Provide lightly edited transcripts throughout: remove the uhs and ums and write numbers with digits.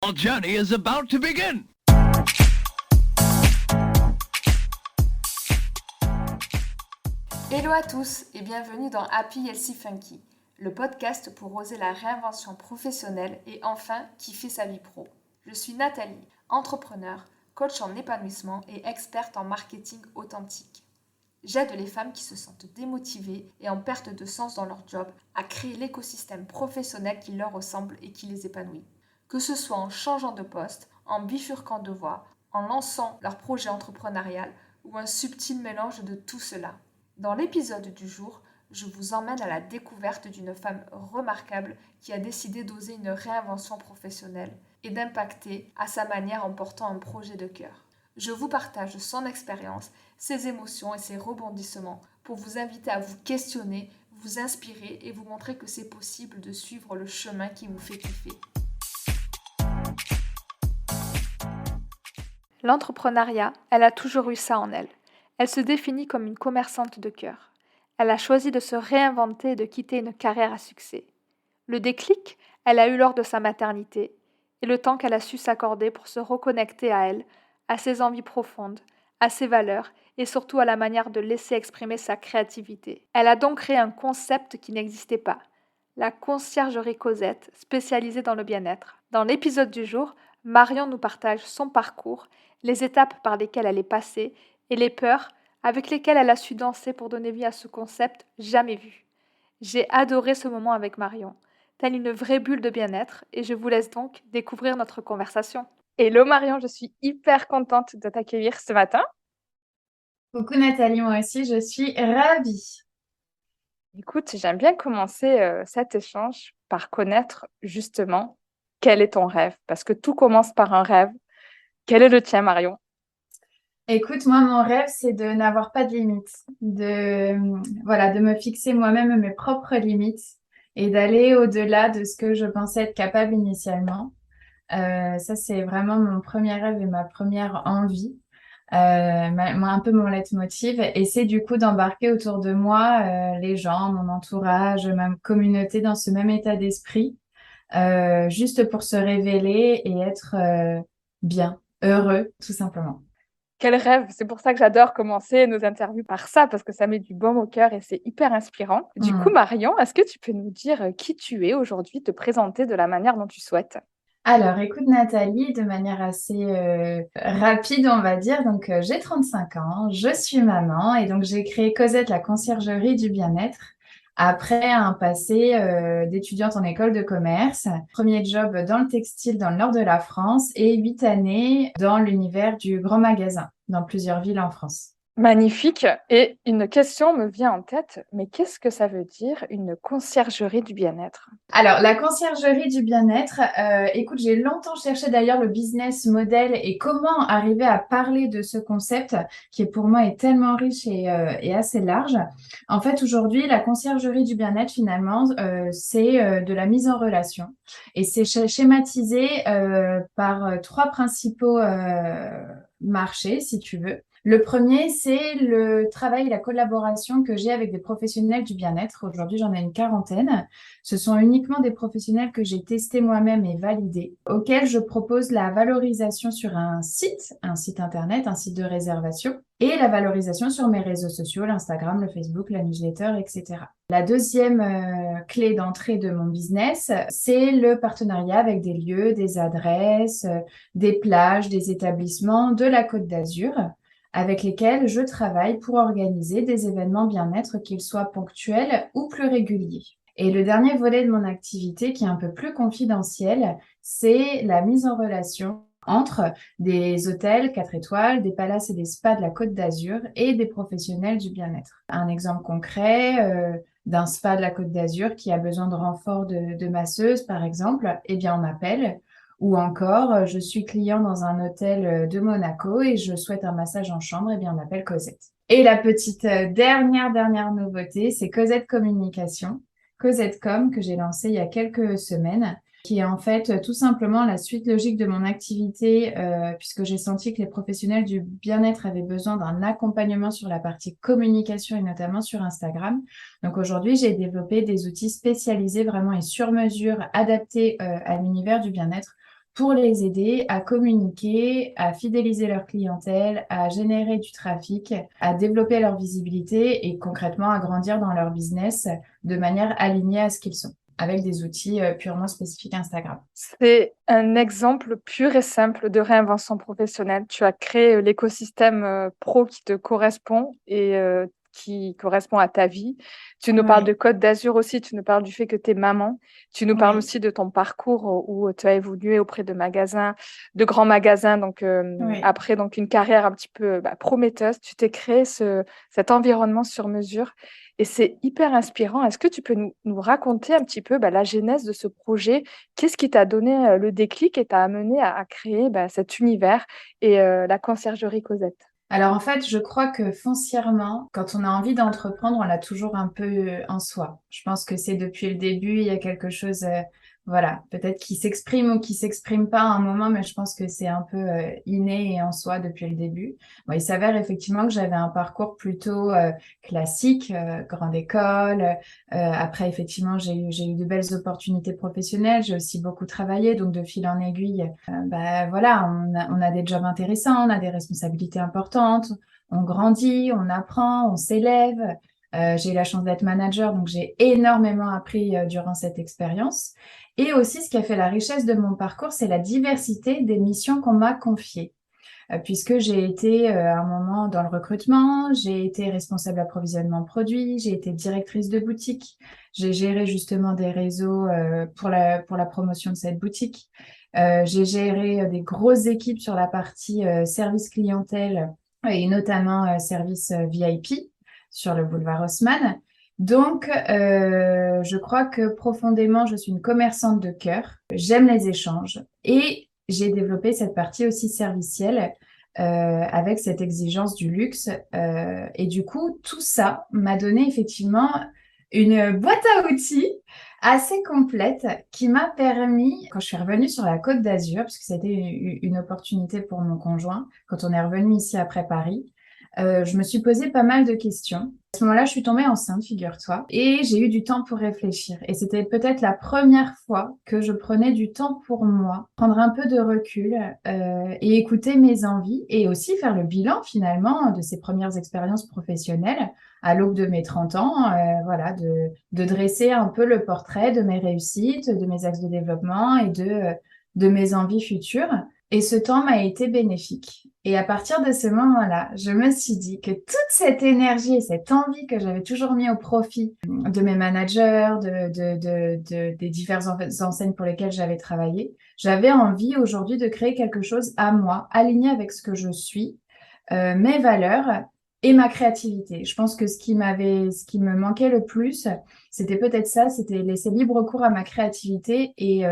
Our journey is about to begin. Hello à tous et bienvenue dans Happy Healthy Funky, le podcast pour oser la réinvention professionnelle et enfin kiffer sa vie pro. Je suis Nathalie, entrepreneur, coach en épanouissement et experte en marketing authentique. J'aide les femmes qui se sentent démotivées et en perte de sens dans leur job à créer l'écosystème professionnel qui leur ressemble et qui les épanouit. Que ce soit en changeant de poste, en bifurquant de voie, en lançant leur projet entrepreneurial ou un subtil mélange de tout cela. Dans l'épisode du jour, je vous emmène à la découverte d'une femme remarquable qui a décidé d'oser une réinvention professionnelle et d'impacter à sa manière en portant un projet de cœur. Je vous partage son expérience, ses émotions et ses rebondissements pour vous inviter à vous questionner, vous inspirer et vous montrer que c'est possible de suivre le chemin qui vous fait kiffer. L'entrepreneuriat, elle a toujours eu ça en elle. Elle se définit comme une commerçante de cœur. Elle a choisi de se réinventer et de quitter une carrière à succès. Le déclic, elle a eu lors de sa maternité et le temps qu'elle a su s'accorder pour se reconnecter à elle, à ses envies profondes, à ses valeurs et surtout à la manière de laisser exprimer sa créativité. Elle a donc créé un concept qui n'existait pas, la conciergerie Cosette, spécialisée dans le bien-être. Dans l'épisode du jour, Marion nous partage son parcours, les étapes par lesquelles elle est passée et les peurs avec lesquelles elle a su danser pour donner vie à ce concept jamais vu. J'ai adoré ce moment avec Marion, telle une vraie bulle de bien-être, et je vous laisse donc découvrir notre conversation. Hello Marion, je suis hyper contente de t'accueillir ce matin. Coucou Nathalie, moi aussi je suis ravie. Écoute, j'aime bien commencer cet échange par connaître justement quel est ton rêve, parce que tout commence par un rêve. Quel est le tien, Marion? Écoute, moi mon rêve c'est de n'avoir pas de limites, de me fixer moi-même mes propres limites et d'aller au-delà de ce que je pensais être capable initialement. Ça c'est vraiment mon premier rêve et ma première envie. Un peu mon leitmotiv, et c'est du coup d'embarquer autour de moi les gens, mon entourage, ma communauté dans ce même état d'esprit, juste pour se révéler et être bien, heureux, tout simplement. Quel rêve! C'est pour ça que j'adore commencer nos interviews par ça, parce que ça met du baume au cœur et c'est hyper inspirant. Du coup, Marion, est-ce que tu peux nous dire qui tu es aujourd'hui, te présenter de la manière dont tu souhaites? Alors, écoute Nathalie, de manière assez rapide, on va dire. Donc, j'ai 35 ans, je suis maman et donc j'ai créé Cosette, la conciergerie du bien-être après un passé d'étudiante en école de commerce. Premier job dans le textile dans le nord de la France et 8 années dans l'univers du grand magasin dans plusieurs villes en France. Magnifique. Et une question me vient en tête, mais qu'est-ce que ça veut dire une conciergerie du bien-être? Alors, la conciergerie du bien-être, écoute, j'ai longtemps cherché d'ailleurs le business model et comment arriver à parler de ce concept qui pour moi est tellement riche et assez large. En fait, aujourd'hui, la conciergerie du bien-être, finalement, c'est de la mise en relation et c'est schématisé par trois principaux marchés, si tu veux. Le premier, c'est le travail et la collaboration que j'ai avec des professionnels du bien-être. Aujourd'hui, j'en ai une quarantaine. Ce sont uniquement des professionnels que j'ai testés moi-même et validés, auxquels je propose la valorisation sur un site internet, un site de réservation, et la valorisation sur mes réseaux sociaux, l'Instagram, le Facebook, la newsletter, etc. La deuxième clé d'entrée de mon business, c'est le partenariat avec des lieux, des adresses, des plages, des établissements de la Côte d'Azur, avec lesquels je travaille pour organiser des événements bien-être, qu'ils soient ponctuels ou plus réguliers. Et le dernier volet de mon activité, qui est un peu plus confidentiel, c'est la mise en relation entre des hôtels 4 étoiles, des palaces et des spas de la Côte d'Azur et des professionnels du bien-être. Un exemple concret d'un spa de la Côte d'Azur qui a besoin de renfort de masseuse, par exemple, eh bien on m'appelle. Ou encore, je suis client dans un hôtel de Monaco et je souhaite un massage en chambre, eh bien on m'appelle Cosette. Et la petite dernière nouveauté, c'est Cosette Communication. Cosette.com que j'ai lancé il y a quelques semaines, qui est en fait tout simplement la suite logique de mon activité, puisque j'ai senti que les professionnels du bien-être avaient besoin d'un accompagnement sur la partie communication et notamment sur Instagram. Donc aujourd'hui, j'ai développé des outils spécialisés vraiment et sur mesure, adaptés à l'univers du bien-être pour les aider à communiquer, à fidéliser leur clientèle, à générer du trafic, à développer leur visibilité et concrètement à grandir dans leur business de manière alignée à ce qu'ils sont, avec des outils purement spécifiques Instagram. C'est un exemple pur et simple de réinvention professionnelle. Tu as créé l'écosystème pro qui te correspond et qui correspond à ta vie. Tu nous parles de Côte d'Azur aussi, tu nous parles du fait que tu es maman. Tu nous parles aussi de ton parcours où tu as évolué auprès de magasins, de grands magasins. Donc, après donc, une carrière un petit peu prometteuse, tu t'es créé cet environnement sur mesure. Et c'est hyper inspirant. Est-ce que tu peux nous raconter un petit peu la genèse de ce projet? Qu'est-ce qui t'a donné le déclic et t'a amené à créer cet univers et la conciergerie Cosette? Alors en fait, je crois que foncièrement, quand on a envie d'entreprendre, on l'a toujours un peu en soi. Je pense que c'est depuis le début, il y a quelque chose, voilà, peut-être qui s'exprime ou qui s'exprime pas à un moment, mais je pense que c'est un peu inné et en soi depuis le début. Bon, il s'avère effectivement que j'avais un parcours plutôt classique, grande école. Après, effectivement, j'ai eu de belles opportunités professionnelles. J'ai aussi beaucoup travaillé, donc de fil en aiguille, voilà, on a des jobs intéressants, on a des responsabilités importantes, on grandit, on apprend, on s'élève. J'ai eu la chance d'être manager, donc j'ai énormément appris durant cette expérience. Et aussi, ce qui a fait la richesse de mon parcours, c'est la diversité des missions qu'on m'a confiées. Puisque j'ai été à un moment dans le recrutement, j'ai été responsable approvisionnement produits, j'ai été directrice de boutique, j'ai géré justement des réseaux pour la promotion de cette boutique. J'ai géré des grosses équipes sur la partie service clientèle et notamment service VIP sur le boulevard Haussmann. Donc, je crois que profondément, je suis une commerçante de cœur. J'aime les échanges et j'ai développé cette partie aussi servicielle avec cette exigence du luxe. Et du coup, tout ça m'a donné effectivement une boîte à outils assez complète qui m'a permis, quand je suis revenue sur la Côte d'Azur, parce que c'était une opportunité pour mon conjoint, quand on est revenu ici après Paris, je me suis posé pas mal de questions. À ce moment-là, je suis tombée enceinte, figure-toi, et j'ai eu du temps pour réfléchir. Et c'était peut-être la première fois que je prenais du temps pour moi, prendre un peu de recul et écouter mes envies, et aussi faire le bilan finalement de ces premières expériences professionnelles à l'aube de mes 30 ans, voilà, de dresser un peu le portrait de mes réussites, de mes axes de développement et de mes envies futures. Et ce temps m'a été bénéfique. Et à partir de ce moment-là, je me suis dit que toute cette énergie et cette envie que j'avais toujours mis au profit de mes managers, des diverses enseignes pour lesquelles j'avais travaillé, j'avais envie aujourd'hui de créer quelque chose à moi, aligné avec ce que je suis, mes valeurs et ma créativité. Je pense que ce qui me manquait le plus, c'était peut-être ça, c'était laisser libre cours à ma créativité et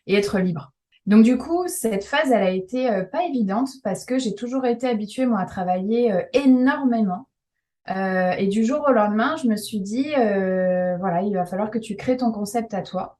être libre. Donc du coup, cette phase, elle a été pas évidente parce que j'ai toujours été habituée, moi, à travailler énormément. Et du jour au lendemain, je me suis dit, voilà, il va falloir que tu crées ton concept à toi.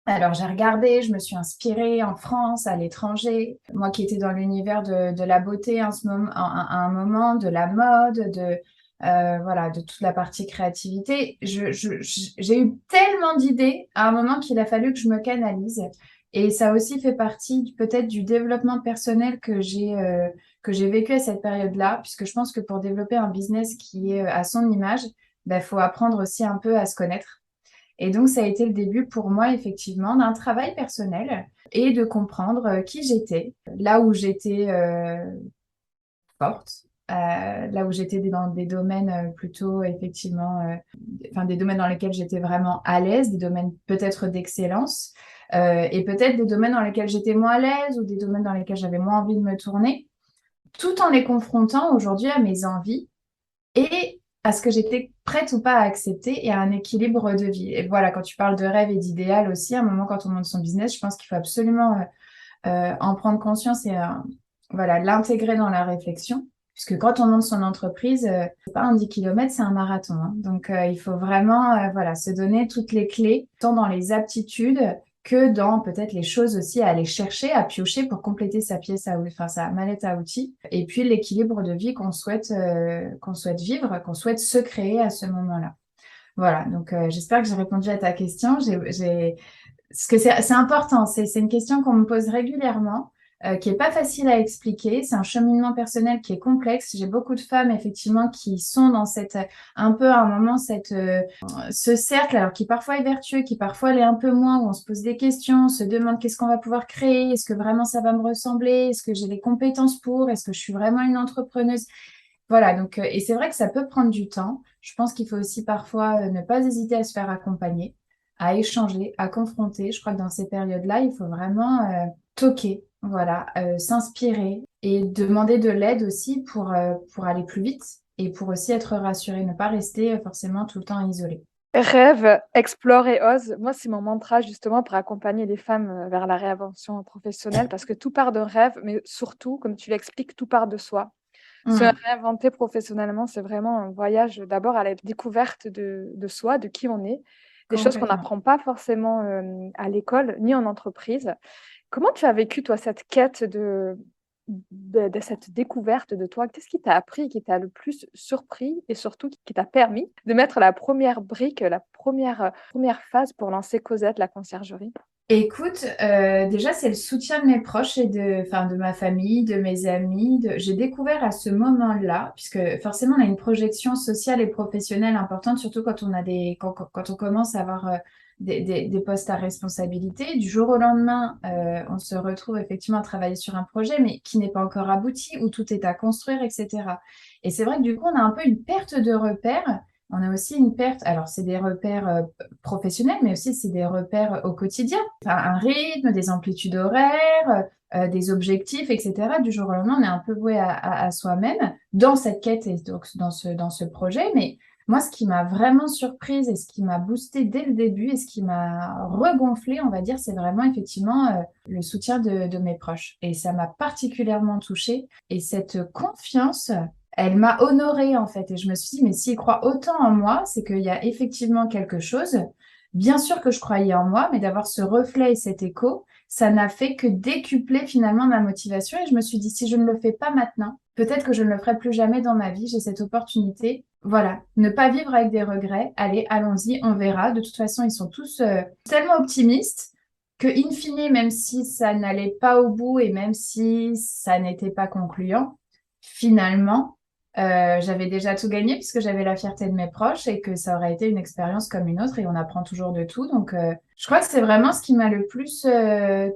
Alors j'ai regardé, je me suis inspirée en France, à l'étranger. Moi qui étais dans l'univers de la beauté en ce moment, à un moment, de la mode, voilà, de toute la partie créativité. J'ai eu tellement d'idées à un moment qu'il a fallu que je me canalise. Et ça aussi fait partie peut-être du développement personnel que j'ai vécu à cette période-là, puisque je pense que pour développer un business qui est à son image, faut apprendre aussi un peu à se connaître. Et donc, ça a été le début pour moi, effectivement, d'un travail personnel et de comprendre qui j'étais, là où j'étais forte, là où j'étais dans des domaines plutôt, effectivement, enfin, des domaines dans lesquels j'étais vraiment à l'aise, des domaines peut-être d'excellence, et peut-être des domaines dans lesquels j'étais moins à l'aise ou des domaines dans lesquels j'avais moins envie de me tourner, tout en les confrontant aujourd'hui à mes envies et à ce que j'étais prête ou pas à accepter et à un équilibre de vie. Et voilà, quand tu parles de rêve et d'idéal aussi, à un moment quand on monte son business, je pense qu'il faut absolument en prendre conscience et voilà, l'intégrer dans la réflexion. Puisque quand on monte son entreprise, c'est pas un 10 km, c'est un marathon. Hein. Donc, il faut vraiment voilà, se donner toutes les clés, tant dans les aptitudes que dans peut-être les choses aussi à aller chercher, à piocher pour compléter sa pièce enfin sa mallette à outils. Et puis l'équilibre de vie qu'on souhaite vivre, qu'on souhaite se créer à ce moment-là. Voilà, donc j'espère que j'ai répondu à ta question. Parce que c'est important, c'est une question qu'on me pose régulièrement, qui est pas facile à expliquer. C'est un cheminement personnel qui est complexe. J'ai beaucoup de femmes, effectivement, qui sont dans un peu à un moment, ce cercle, alors qui parfois est vertueux, qui parfois l'est un peu moins, où on se pose des questions, on se demande qu'est-ce qu'on va pouvoir créer, est-ce que vraiment ça va me ressembler, est-ce que j'ai les compétences pour, est-ce que je suis vraiment une entrepreneuse? Voilà, donc, et c'est vrai que ça peut prendre du temps. Je pense qu'il faut aussi parfois ne pas hésiter à se faire accompagner, à échanger, à confronter. Je crois que dans ces périodes-là, il faut vraiment toquer, voilà, s'inspirer et demander de l'aide aussi pour aller plus vite et pour aussi être rassuré, ne pas rester forcément tout le temps isolé. Rêve, explore et ose. Moi, c'est mon mantra justement pour accompagner les femmes vers la réinvention professionnelle parce que tout part d'un rêve, mais surtout, comme tu l'expliques, tout part de soi. Se Mm, réinventer professionnellement, c'est vraiment un voyage d'abord à la découverte de soi, de qui on est, des choses qu'on complètement. n'apprend pas forcément à l'école ni en entreprise. Comment tu as vécu, toi, cette quête de cette découverte de toi? Qu'est-ce qui t'a appris, qui t'a le plus surpris et surtout qui t'a permis de mettre la première brique, la première phase pour lancer Cosette, la conciergerie? Écoute, déjà, c'est le soutien de mes proches et enfin, de ma famille, de mes amis. J'ai découvert à ce moment-là, puisque forcément, on a une projection sociale et professionnelle importante, surtout quand on a quand on commence à avoir des postes à responsabilité. Du jour au lendemain, on se retrouve effectivement à travailler sur un projet, mais qui n'est pas encore abouti, où tout est à construire, etc. Et c'est vrai que du coup, on a un peu une perte de repères. On a aussi une perte, alors c'est des repères professionnels, mais aussi c'est des repères au quotidien. Enfin, un rythme, des amplitudes horaires, des objectifs, etc. Du jour au lendemain, on est un peu voué à soi-même dans cette quête et donc dans ce projet. Mais moi, ce qui m'a vraiment surprise et ce qui m'a boosté dès le début et ce qui m'a regonflé, on va dire, c'est vraiment effectivement le soutien de mes proches. Et ça m'a particulièrement touchée. Et cette confiance, elle m'a honorée en fait. Et je me suis dit, mais s'il croit autant en moi, c'est qu'il y a effectivement quelque chose. Bien sûr que je croyais en moi, mais d'avoir ce reflet et cet écho, ça n'a fait que décupler finalement ma motivation. Et je me suis dit, si je ne le fais pas maintenant, peut-être que je ne le ferai plus jamais dans ma vie. J'ai cette opportunité. Voilà, ne pas vivre avec des regrets. Allez, allons-y, on verra. De toute façon, ils sont tous tellement optimistes que, in fine, même si ça n'allait pas au bout et même si ça n'était pas concluant, finalement, j'avais déjà tout gagné puisque j'avais la fierté de mes proches et que ça aurait été une expérience comme une autre et on apprend toujours de tout. Donc, je crois que c'est vraiment ce qui m'a le plus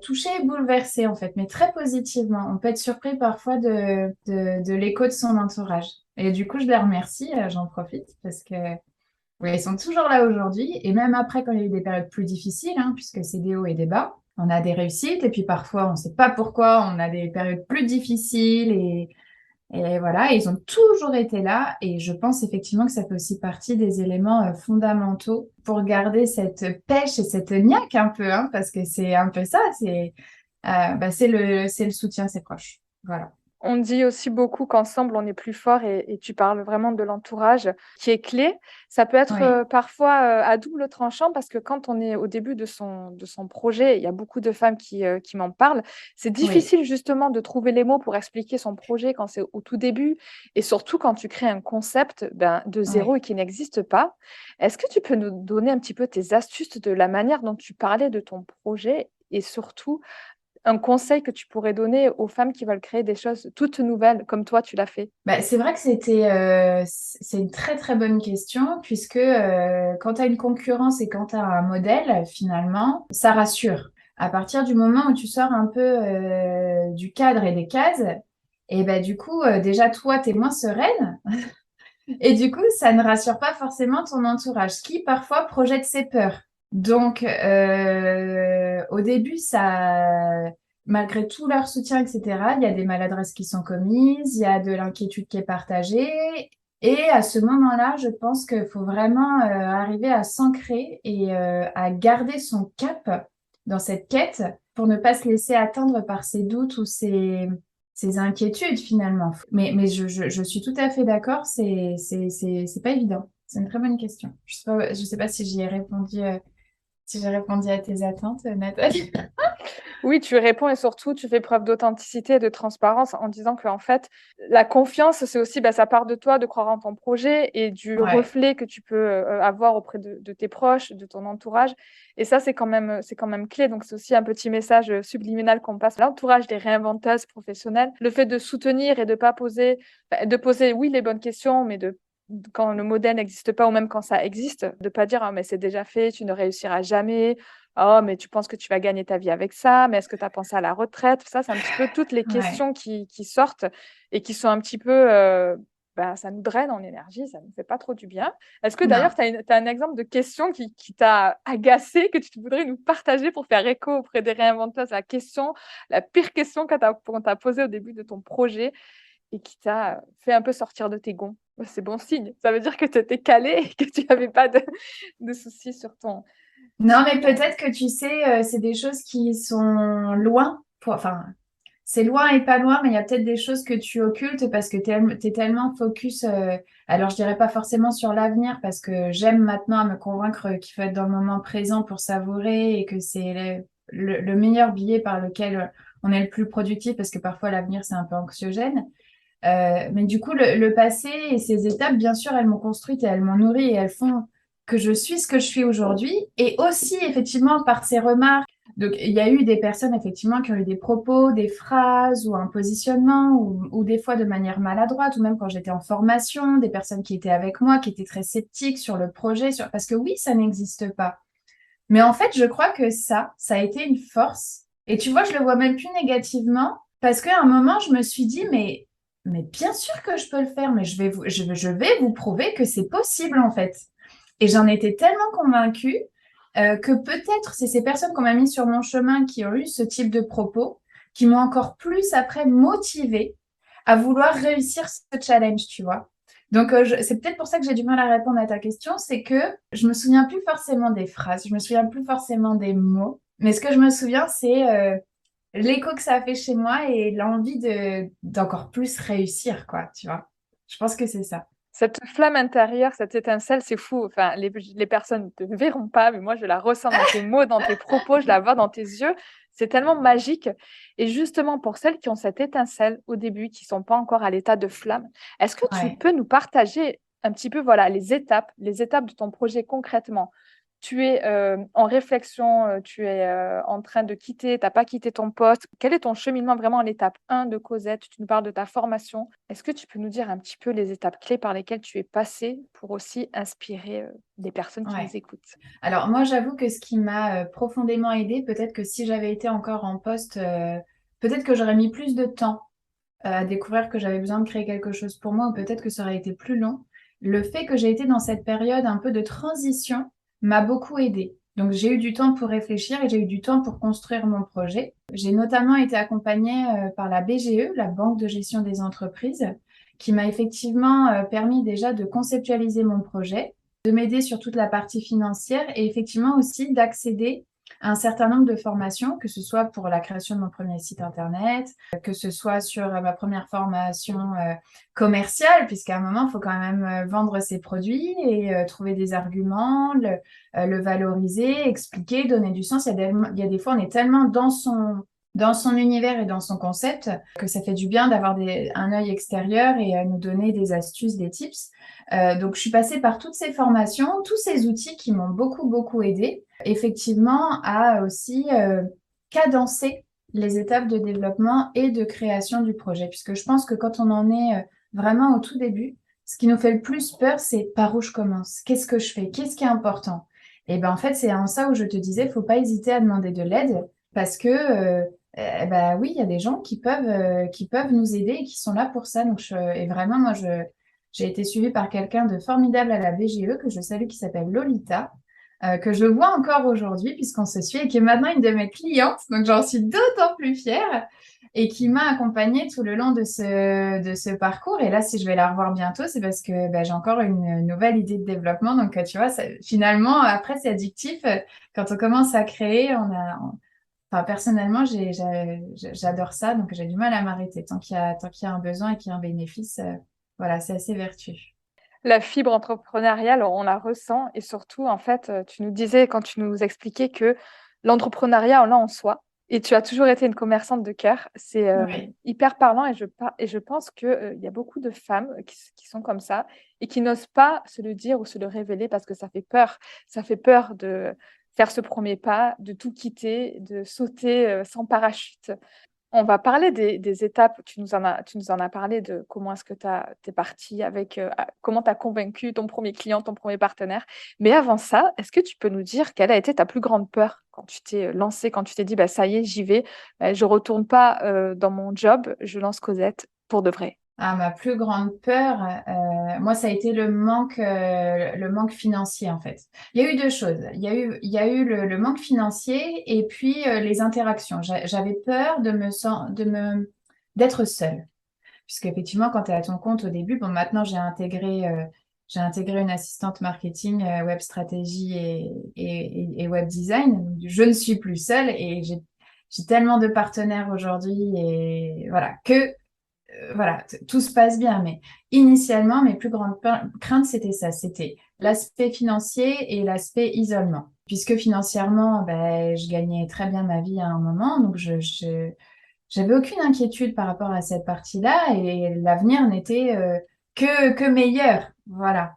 touchée et bouleversée en fait, mais très positivement. On peut être surpris parfois de l'écho de son entourage. Et du coup, je les remercie, j'en profite parce que oui, ils sont toujours là aujourd'hui et même après quand il y a eu des périodes plus difficiles, hein, puisque c'est des hauts et des bas, on a des réussites et puis parfois on ne sait pas pourquoi on a des périodes plus difficiles et voilà, ils ont toujours été là et je pense effectivement que ça fait aussi partie des éléments fondamentaux pour garder cette pêche et cette niaque un peu, hein, parce que c'est un peu ça, c'est le soutien de ses proches. Voilà. On dit aussi beaucoup qu'ensemble, on est plus fort et tu parles vraiment de l'entourage qui est clé. Ça peut être Oui, parfois à double tranchant parce que quand on est au début de son projet, il y a beaucoup de femmes qui m'en parlent. C'est oui, difficile justement de trouver les mots pour expliquer son projet quand c'est au tout début et surtout quand tu crées un concept de zéro oui. et qui n'existe pas. Est-ce que tu peux nous donner un petit peu tes astuces de la manière dont tu parlais de ton projet et surtout un conseil que tu pourrais donner aux femmes qui veulent créer des choses toutes nouvelles, comme toi, tu l'as fait? Bah, c'est vrai que c'est une très très bonne question puisque quand tu as une concurrence et quand tu as un modèle, finalement, ça rassure. À partir du moment où tu sors un peu du cadre et des cases, et ben du coup, déjà toi, tu es moins sereine et du coup, ça ne rassure pas forcément ton entourage qui parfois projette ses peurs. Donc, au début, malgré tout leur soutien, etc., il y a des maladresses qui sont commises, il y a de l'inquiétude qui est partagée. Et à ce moment-là, je pense qu'il faut vraiment arriver à s'ancrer et à garder son cap dans cette quête pour ne pas se laisser atteindre par ses doutes ou ses inquiétudes finalement. Mais je suis tout à fait d'accord, c'est pas évident. C'est une très bonne question. Je sais pas si j'y ai répondu Si j'ai répondu à tes attentes, Nathalie. Oui, tu réponds et surtout, tu fais preuve d'authenticité et de transparence en disant que, en fait, la confiance, c'est aussi, ça part de toi, de croire en ton projet et du Ouais, reflet que tu peux avoir auprès de tes proches, de ton entourage. Et ça, c'est quand même clé. Donc, c'est aussi un petit message subliminal qu'on passe à l'entourage des réinventeuses professionnelles. Le fait de soutenir et de pas poser, de poser, oui, les bonnes questions, mais quand le modèle n'existe pas ou même quand ça existe, de pas dire, ah, mais c'est déjà fait, tu ne réussiras jamais. Oh, mais tu penses que tu vas gagner ta vie avec ça, mais est-ce que tu as pensé à la retraite? Ça, c'est un petit peu toutes les ouais. questions qui sortent et qui sont un petit peu, ça nous draine en énergie, ça ne nous fait pas trop du bien. Est-ce que d'ailleurs, Non. tu as un exemple de question qui t'a agacé, que tu voudrais nous partager pour faire écho auprès des réinventeuses, la pire question qu'on t'a posée au début de ton projet et qui t'a fait un peu sortir de tes gonds? C'est bon signe. Ça veut dire que tu étais calé et que tu n'avais pas de soucis Non, sur mais ton... peut-être que tu sais, c'est des choses qui sont loin. Enfin, c'est loin et pas loin, mais il y a peut-être des choses que tu occultes parce que tu es tellement focus. Alors, je dirais pas forcément sur l'avenir parce que j'aime maintenant à me convaincre qu'il faut être dans le moment présent pour savourer et que c'est le meilleur billet par lequel on est le plus productif parce que parfois l'avenir, c'est un peu anxiogène. Mais du coup, le passé et ces étapes, bien sûr, elles m'ont construite et elles m'ont nourrie et elles font que je suis ce que je suis aujourd'hui. Et aussi, effectivement, par ces remarques. Donc, il y a eu des personnes, effectivement, qui ont eu des propos, des phrases ou un positionnement ou des fois de manière maladroite ou même quand j'étais en formation, des personnes qui étaient avec moi, qui étaient très sceptiques sur le projet, parce que oui, ça n'existe pas. Mais en fait, je crois que ça a été une force. Et tu vois, je le vois même plus négativement parce qu'à un moment, je me suis dit, mais bien sûr que je peux le faire, mais je vais vous prouver que c'est possible en fait. Et j'en étais tellement convaincue que peut-être c'est ces personnes qu'on m'a mis sur mon chemin qui ont eu ce type de propos qui m'ont encore plus après motivée à vouloir réussir ce challenge, tu vois. Donc, c'est peut-être pour ça que j'ai du mal à répondre à ta question, c'est que je me souviens plus forcément des phrases, je me souviens plus forcément des mots, mais ce que je me souviens, c'est l'écho que ça a fait chez moi et l'envie d'encore plus réussir, quoi, tu vois. Je pense que c'est ça. Cette flamme intérieure, cette étincelle, c'est fou. Enfin, les personnes ne te verront pas, mais moi, je la ressens dans tes mots, dans tes propos, je la vois dans tes yeux. C'est tellement magique. Et justement, pour celles qui ont cette étincelle au début, qui ne sont pas encore à l'état de flamme, est-ce que tu Ouais. peux nous partager un petit peu, voilà, les étapes de ton projet concrètement? Tu es en réflexion, tu es en train de quitter, tu n'as pas quitté ton poste. Quel est ton cheminement vraiment à l'étape 1 de Cosette? Tu nous parles de ta formation. Est-ce que tu peux nous dire un petit peu les étapes clés par lesquelles tu es passée pour aussi inspirer des personnes qui nous Ouais. écoutent? Alors moi, j'avoue que ce qui m'a profondément aidée, peut-être que si j'avais été encore en poste, peut-être que j'aurais mis plus de temps à découvrir que j'avais besoin de créer quelque chose pour moi, ou peut-être que ça aurait été plus long. Le fait que j'ai été dans cette période un peu de transition m'a beaucoup aidée. Donc j'ai eu du temps pour réfléchir et j'ai eu du temps pour construire mon projet. J'ai notamment été accompagnée par la BGE, la Banque de gestion des entreprises, qui m'a effectivement permis déjà de conceptualiser mon projet, de m'aider sur toute la partie financière et effectivement aussi d'accéder à un certain nombre de formations, que ce soit pour la création de mon premier site internet, que ce soit sur ma première formation commerciale, puisqu'à un moment, il faut quand même vendre ses produits et trouver des arguments, le valoriser, expliquer, donner du sens. Il y a des fois, on est tellement dans son univers et dans son concept que ça fait du bien d'avoir un œil extérieur et nous donner des astuces, des tips. Donc, je suis passée par toutes ces formations, tous ces outils qui m'ont beaucoup, beaucoup aidée, effectivement, à aussi cadencer les étapes de développement et de création du projet. Puisque je pense que quand on en est vraiment au tout début, ce qui nous fait le plus peur, c'est par où je commence, qu'est-ce que je fais, qu'est-ce qui est important. Et ben en fait, c'est en ça où je te disais, faut pas hésiter à demander de l'aide parce que ben oui, il y a des gens qui peuvent nous aider et qui sont là pour ça. Donc et vraiment, j'ai été suivie par quelqu'un de formidable à la BGE que je salue qui s'appelle Lolita que je vois encore aujourd'hui puisqu'on se suit et qui est maintenant une de mes clientes. Donc, j'en suis d'autant plus fière et qui m'a accompagnée tout le long de ce parcours. Et là, si je vais la revoir bientôt, c'est parce que bah, j'ai encore une nouvelle idée de développement. Donc, tu vois, finalement, après, c'est addictif. Quand on commence à créer, enfin, personnellement, j'adore ça. Donc, j'ai du mal à m'arrêter. Tant qu'il y a un besoin et qu'il y a un bénéfice, voilà, c'est assez vertueux. La fibre entrepreneuriale, on la ressent et surtout, en fait, tu nous disais quand tu nous expliquais que l'entrepreneuriat, on l'a en soi et tu as toujours été une commerçante de cœur. C'est Oui. hyper parlant et je pense qu'il y a beaucoup de femmes qui sont comme ça et qui n'osent pas se le dire ou se le révéler parce que ça fait peur. Ça fait peur de faire ce premier pas, de tout quitter, de sauter sans parachute. On va parler des étapes. Tu nous en as parlé de comment est-ce que tu es parti avec, comment tu as convaincu ton premier client, ton premier partenaire. Mais avant ça, est-ce que tu peux nous dire quelle a été ta plus grande peur quand tu t'es lancée, quand tu t'es dit, bah, ça y est, j'y vais, je ne retourne pas dans mon job, je lance Cosette pour de vrai. Ah, ma plus grande peur, moi, ça a été le manque financier, en fait. Il y a eu deux choses. Il y a eu le manque financier et puis les interactions. J'avais peur d'être seule. Puisque effectivement, quand tu es à ton compte au début, bon, maintenant, j'ai intégré une assistante marketing, web stratégie et web design. Je ne suis plus seule et j'ai tellement de partenaires aujourd'hui et voilà, voilà, tout se passe bien, mais initialement, mes plus grandes craintes, c'était ça, c'était l'aspect financier et l'aspect isolement. Puisque financièrement, ben, je gagnais très bien ma vie à un moment, donc j'avais aucune inquiétude par rapport à cette partie-là et l'avenir n'était que meilleur. Voilà.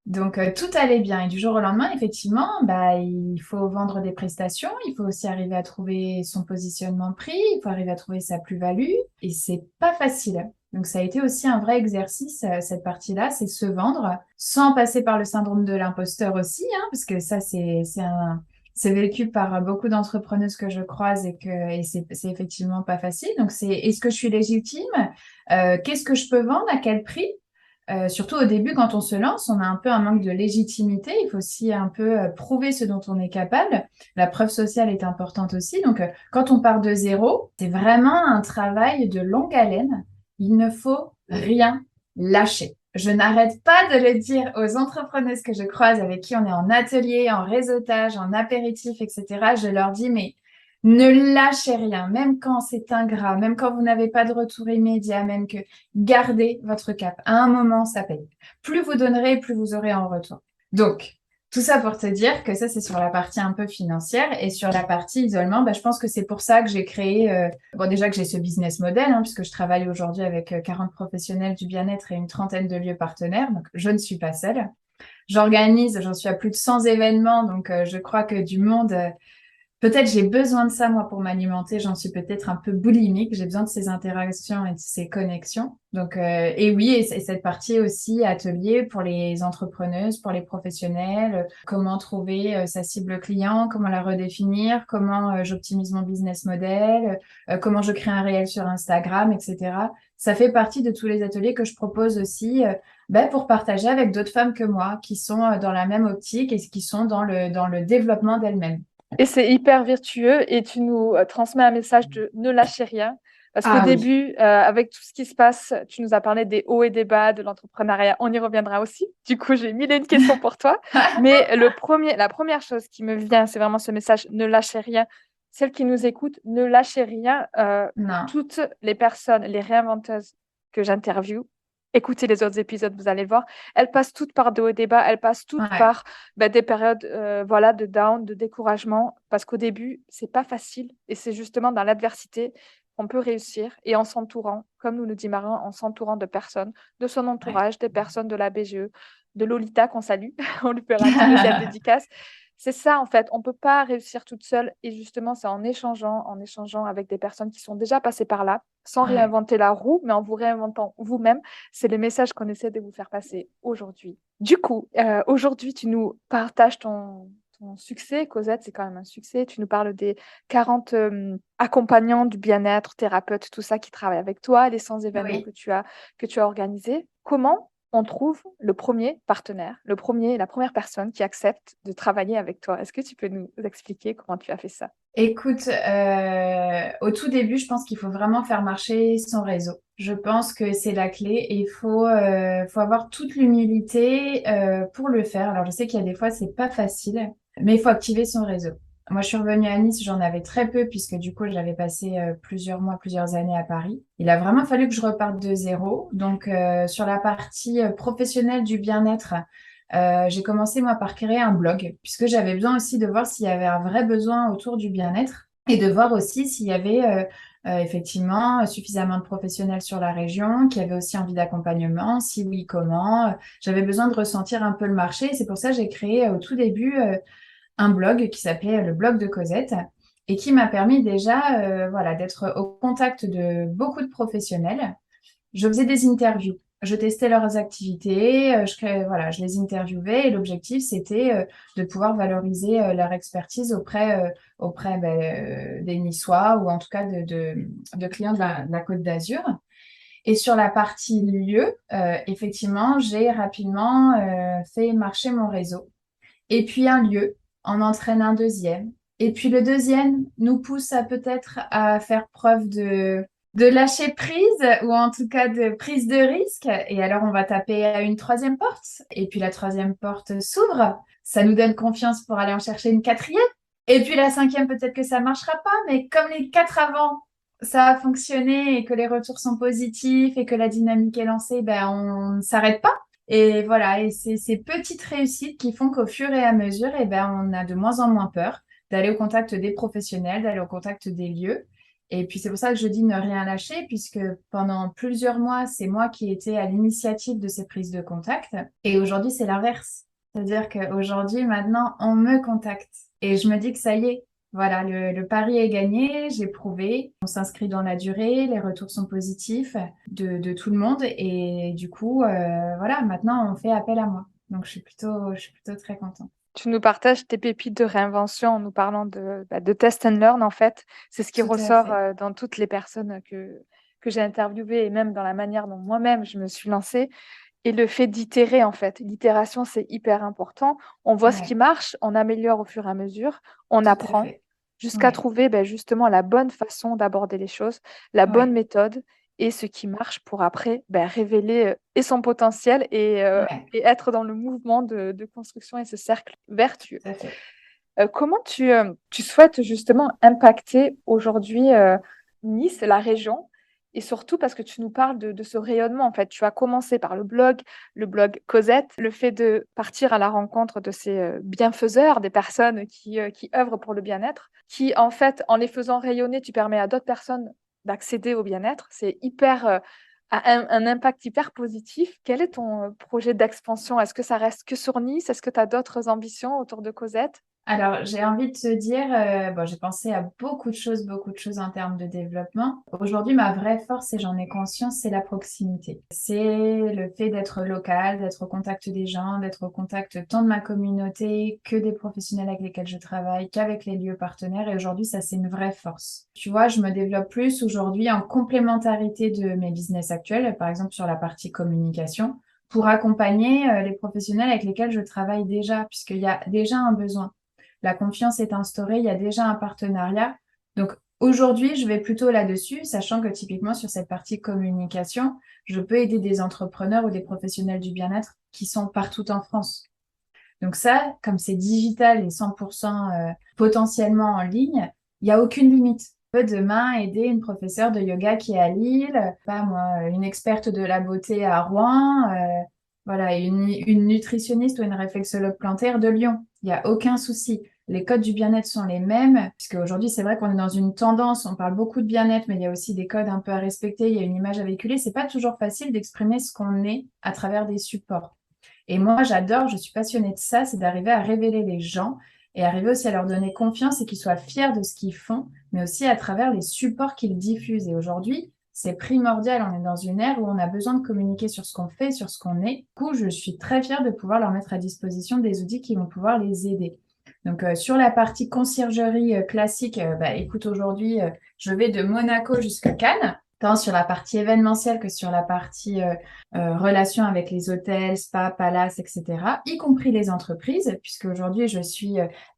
Donc, tout allait bien. Et du jour au lendemain, effectivement, bah, il faut vendre des prestations, il faut aussi arriver à trouver son positionnement de prix, il faut arriver à trouver sa plus-value. Et c'est pas facile. Donc, ça a été aussi un vrai exercice, cette partie-là, c'est se vendre sans passer par le syndrome de l'imposteur aussi, hein, parce que ça, c'est vécu par beaucoup d'entrepreneuses que je croise et c'est effectivement pas facile. Donc, est-ce que je suis légitime? Qu'est-ce que je peux vendre? À quel prix? Surtout au début, quand on se lance, on a un peu un manque de légitimité. Il faut aussi un peu prouver ce dont on est capable. La preuve sociale est importante aussi. Donc, quand on part de zéro, c'est vraiment un travail de longue haleine. Il ne faut rien lâcher. Je n'arrête pas de le dire aux entrepreneuses que je croise, avec qui on est en atelier, en réseautage, en apéritif, etc. Je leur dis, mais ne lâchez rien, même quand c'est ingrat, même quand vous n'avez pas de retour immédiat, même que gardez votre cap. À un moment, ça paye. Plus vous donnerez, plus vous aurez en retour. Donc, tout ça pour te dire que ça, c'est sur la partie un peu financière et sur la partie isolement, bah, je pense que c'est pour ça que j'ai créé, bon, déjà que j'ai ce business model, hein, puisque je travaille aujourd'hui avec 40 professionnels du bien-être et une trentaine de lieux partenaires, donc je ne suis pas seule. J'en suis à plus de 100 événements, donc je crois que du monde, peut-être j'ai besoin de ça, moi, pour m'alimenter. J'en suis peut-être un peu boulimique. J'ai besoin de ces interactions et de ces connexions. Donc, et oui, et cette partie aussi, atelier pour les entrepreneuses, pour les professionnels, comment trouver sa cible client, comment la redéfinir, comment j'optimise mon business model, comment je crée un réel sur Instagram, etc. Ça fait partie de tous les ateliers que je propose aussi ben, pour partager avec d'autres femmes que moi qui sont dans la même optique et qui sont dans le développement d'elles-mêmes. Et c'est hyper vertueux et tu nous transmets un message de ne lâchez rien. Parce qu'au Ah oui. début, avec tout ce qui se passe, tu nous as parlé des hauts et des bas de l'entrepreneuriat. On y reviendra aussi. Du coup, j'ai mille et une questions pour toi. Mais la première chose qui me vient, c'est vraiment ce message ne lâchez rien. Celles qui nous écoutent, ne lâchez rien. Non. Toutes les personnes, les réinventeuses que j'interviewe, écoutez les autres épisodes, vous allez voir, elles passent toutes par de hauts et des bas, elles passent toutes Ouais. par des périodes voilà, de down, de découragement, parce qu'au début, c'est pas facile et c'est justement dans l'adversité qu'on peut réussir et en s'entourant, comme nous le dit Marin, en s'entourant de personnes, de son Ouais. entourage, des personnes de la BGE, de Lolita qu'on salue, on lui fera une spéciale dédicace. C'est ça, en fait, on ne peut pas réussir toute seule et justement, c'est en échangeant avec des personnes qui sont déjà passées par là, sans Ouais. réinventer la roue, mais en vous réinventant vous-même. C'est le message qu'on essaie de vous faire passer aujourd'hui. Du coup, aujourd'hui, tu nous partages ton succès. Cosette, c'est quand même un succès. Tu nous parles des 40 accompagnants du bien-être, thérapeutes, tout ça qui travaillent avec toi, les 100 événements Oui. que tu as organisés. Comment on trouve le premier partenaire, la première personne qui accepte de travailler avec toi? Est-ce que tu peux nous expliquer comment tu as fait ça? Écoute, au tout début, je pense qu'il faut vraiment faire marcher son réseau. Je pense que c'est la clé et faut avoir toute l'humilité pour le faire. Alors, je sais qu'il y a des fois, c'est pas facile, mais il faut activer son réseau. Moi, je suis revenue à Nice, j'en avais très peu puisque du coup, j'avais passé plusieurs mois, plusieurs années à Paris. Il a vraiment fallu que je reparte de zéro. Donc, sur la partie professionnelle du bien-être, j'ai commencé moi par créer un blog puisque j'avais besoin aussi de voir s'il y avait un vrai besoin autour du bien-être et de voir aussi s'il y avait effectivement suffisamment de professionnels sur la région, qui avaient aussi envie d'accompagnement, si oui, comment. J'avais besoin de ressentir un peu le marché. C'est pour ça que j'ai créé au tout début un blog qui s'appelait le blog de Cosette et qui m'a permis déjà voilà, d'être au contact de beaucoup de professionnels. Je faisais des interviews. Je testais leurs activités, voilà, je les interviewais et l'objectif, c'était de pouvoir valoriser leur expertise auprès des Niçois ou en tout cas de clients de la Côte d'Azur. Et sur la partie lieu, effectivement, j'ai rapidement fait marcher mon réseau. Et puis un lieu en entraîne un deuxième. Et puis le deuxième nous pousse à peut-être à faire preuve de lâcher prise ou en tout cas de prise de risque. Et alors on va taper à une troisième porte. Et puis la troisième porte s'ouvre. Ça nous donne confiance pour aller en chercher une quatrième. Et puis la cinquième, peut-être que ça marchera pas, mais comme les quatre avant, ça a fonctionné et que les retours sont positifs et que la dynamique est lancée, ben on ne s'arrête pas. Et voilà, et c'est ces petites réussites qui font qu'au fur et à mesure, eh ben, on a de moins en moins peur d'aller au contact des professionnels, d'aller au contact des lieux. Et puis c'est pour ça que je dis ne rien lâcher, puisque pendant plusieurs mois, c'est moi qui étais à l'initiative de ces prises de contact. Et aujourd'hui, c'est l'inverse. C'est-à-dire qu'aujourd'hui, maintenant, on me contacte. Et je me dis que ça y est, voilà, le pari est gagné, j'ai prouvé, on s'inscrit dans la durée, les retours sont positifs de tout le monde et du coup, voilà, maintenant on fait appel à moi. Donc je suis plutôt très contente. Tu nous partages tes pépites de réinvention en nous parlant de test and learn, en fait. C'est ce qui Tout à ressort fait. dans toutes les personnes que j'ai interviewées et même dans la manière dont moi-même je me suis lancée. Et le fait d'itérer, en fait. L'itération, c'est hyper important. On voit ce qui Ouais, marche, on améliore au fur et à mesure, on tout à apprend fait. jusqu'à Ouais, trouver justement la bonne façon d'aborder les choses, la bonne ouais, méthode et ce qui marche pour après révéler et son potentiel ouais, et être dans le mouvement de construction et ce cercle vertueux. tout à fait. Comment tu souhaites justement impacter aujourd'hui Nice, la région, et surtout parce que tu nous parles de ce rayonnement. En fait, tu as commencé par le blog Cosette, le fait de partir à la rencontre de ces bienfaiseurs, des personnes qui œuvrent pour le bien-être, qui en fait, en les faisant rayonner, tu permets à d'autres personnes d'accéder au bien-être. C'est hyper a un impact hyper positif. Quel est ton projet d'expansion? Est-ce que ça reste que sur Nice? Est-ce que tu as d'autres ambitions autour de Cosette? Alors, j'ai envie de te dire, bon, j'ai pensé à beaucoup de choses en termes de développement. Aujourd'hui, ma vraie force, et j'en ai conscience, c'est la proximité. C'est le fait d'être local, d'être au contact des gens, d'être au contact tant de ma communauté que des professionnels avec lesquels je travaille, qu'avec les lieux partenaires. Et aujourd'hui, ça, c'est une vraie force. Tu vois, je me développe plus aujourd'hui en complémentarité de mes business actuels, par exemple sur la partie communication, pour accompagner les professionnels avec lesquels je travaille déjà, puisqu'il y a déjà un besoin. La confiance est instaurée, il y a déjà un partenariat. Donc aujourd'hui, je vais plutôt là-dessus, sachant que typiquement sur cette partie communication, je peux aider des entrepreneurs ou des professionnels du bien-être qui sont partout en France. Donc ça, comme c'est digital et 100% potentiellement en ligne, il n'y a aucune limite. Je peux demain aider une professeure de yoga qui est à Lille, pas moi, une experte de la beauté à Rouen, voilà, une nutritionniste ou une réflexologue plantaire de Lyon. Il n'y a aucun souci. Les codes du bien-être sont les mêmes, puisque aujourd'hui, c'est vrai qu'on est dans une tendance, on parle beaucoup de bien-être, mais il y a aussi des codes un peu à respecter, il y a une image à véhiculer. C'est pas toujours facile d'exprimer ce qu'on est à travers des supports. Et moi, j'adore, je suis passionnée de ça, c'est d'arriver à révéler les gens et arriver aussi à leur donner confiance et qu'ils soient fiers de ce qu'ils font, mais aussi à travers les supports qu'ils diffusent. Et aujourd'hui, c'est primordial. On est dans une ère où on a besoin de communiquer sur ce qu'on fait, sur ce qu'on est. Du coup, je suis très fière de pouvoir leur mettre à disposition des outils qui vont pouvoir les aider. Donc, sur la partie conciergerie classique, écoute, aujourd'hui, je vais de Monaco jusqu'à Cannes, tant sur la partie événementielle que sur la partie relations avec les hôtels, spas, palaces, etc., y compris les entreprises, puisque aujourd'hui, je suis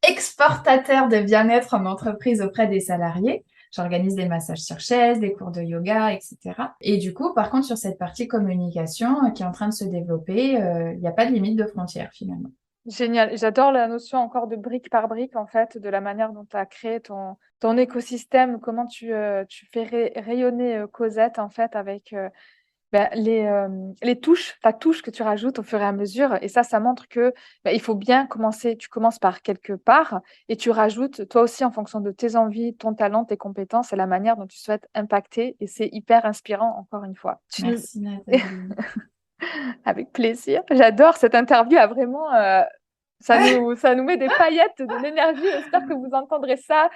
exportateur de bien-être en entreprise auprès des salariés. J'organise des massages sur chaise, des cours de yoga, etc. Et du coup, par contre, sur cette partie communication qui est en train de se développer, il n'y a pas de limite de frontières finalement. Génial. J'adore la notion encore de brique par brique, en fait, de la manière dont tu as créé ton écosystème, comment tu fais rayonner Cosette, en fait, avec les touches, ta touche que tu rajoutes au fur et à mesure. Et ça montre que il faut bien commencer. Tu commences par quelque part et tu rajoutes, toi aussi, en fonction de tes envies, ton talent, tes compétences et la manière dont tu souhaites impacter. Et c'est hyper inspirant, encore une fois. Merci Nathalie. Avec plaisir. J'adore cette interview. A vraiment, ça nous met des paillettes de l'énergie. J'espère que vous entendrez ça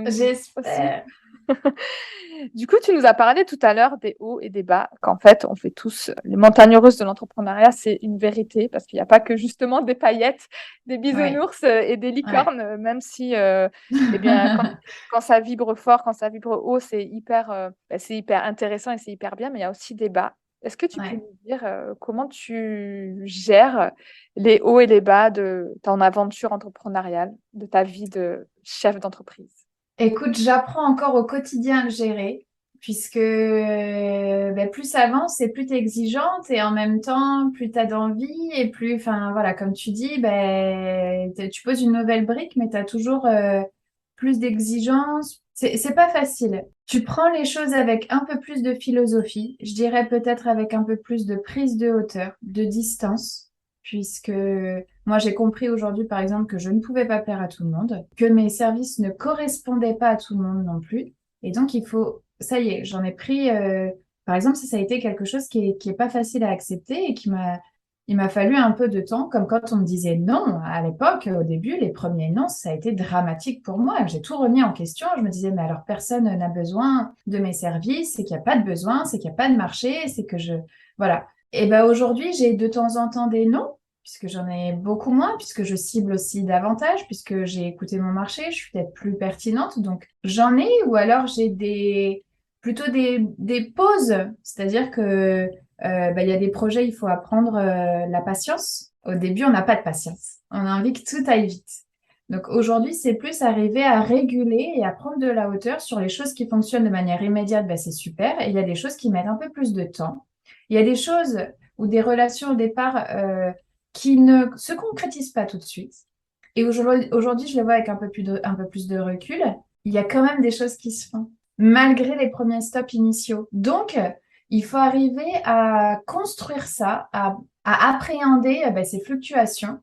aussi. J'espère. Du coup, tu nous as parlé tout à l'heure des hauts et des bas, qu'en fait, on fait tous les montagnes russes de l'entrepreneuriat, c'est une vérité, parce qu'il n'y a pas que justement des paillettes, des bisounours et des licornes, même si, eh bien, quand ça vibre fort, quand ça vibre haut, c'est hyper intéressant et c'est hyper bien, mais il y a aussi des bas. Est-ce que tu peux nous dire comment tu gères les hauts et les bas de ton aventure entrepreneuriale, de ta vie de chef d'entreprise? Écoute, j'apprends encore au quotidien à le gérer, puisque plus ça avance et plus tu es exigeante, et en même temps, plus tu as d'envie, et plus, enfin voilà, comme tu dis, tu poses une nouvelle brique, mais tu as toujours plus d'exigences. C'est pas facile. Tu prends les choses avec un peu plus de philosophie, je dirais peut-être avec un peu plus de prise de hauteur, de distance, puisque moi, j'ai compris aujourd'hui, par exemple, que je ne pouvais pas plaire à tout le monde, que mes services ne correspondaient pas à tout le monde non plus. Et donc, ça y est, j'en ai pris, par exemple, ça a été quelque chose qui est pas facile à accepter et il m'a fallu un peu de temps, comme quand on me disait non à l'époque, au début, les premiers non, ça a été dramatique pour moi. J'ai tout remis en question. Je me disais, mais alors personne n'a besoin de mes services, c'est qu'il n'y a pas de besoin, c'est qu'il n'y a pas de marché, c'est que voilà. Et ben aujourd'hui, j'ai de temps en temps des non, puisque j'en ai beaucoup moins, puisque je cible aussi davantage, puisque j'ai écouté mon marché, je suis peut-être plus pertinente. Donc j'en ai, ou alors j'ai plutôt des pauses, c'est-à-dire que il y a des projets, il faut apprendre la patience. Au début, on n'a pas de patience. On a envie que tout aille vite. Donc aujourd'hui, c'est plus arriver à réguler et à prendre de la hauteur sur les choses qui fonctionnent de manière immédiate, c'est super. Et il y a des choses qui mettent un peu plus de temps. Il y a des choses ou des relations au départ qui ne se concrétisent pas tout de suite. Et aujourd'hui, je le vois avec un peu plus de recul. Il y a quand même des choses qui se font, malgré les premiers stops initiaux. Donc, il faut arriver à construire ça, à appréhender ces fluctuations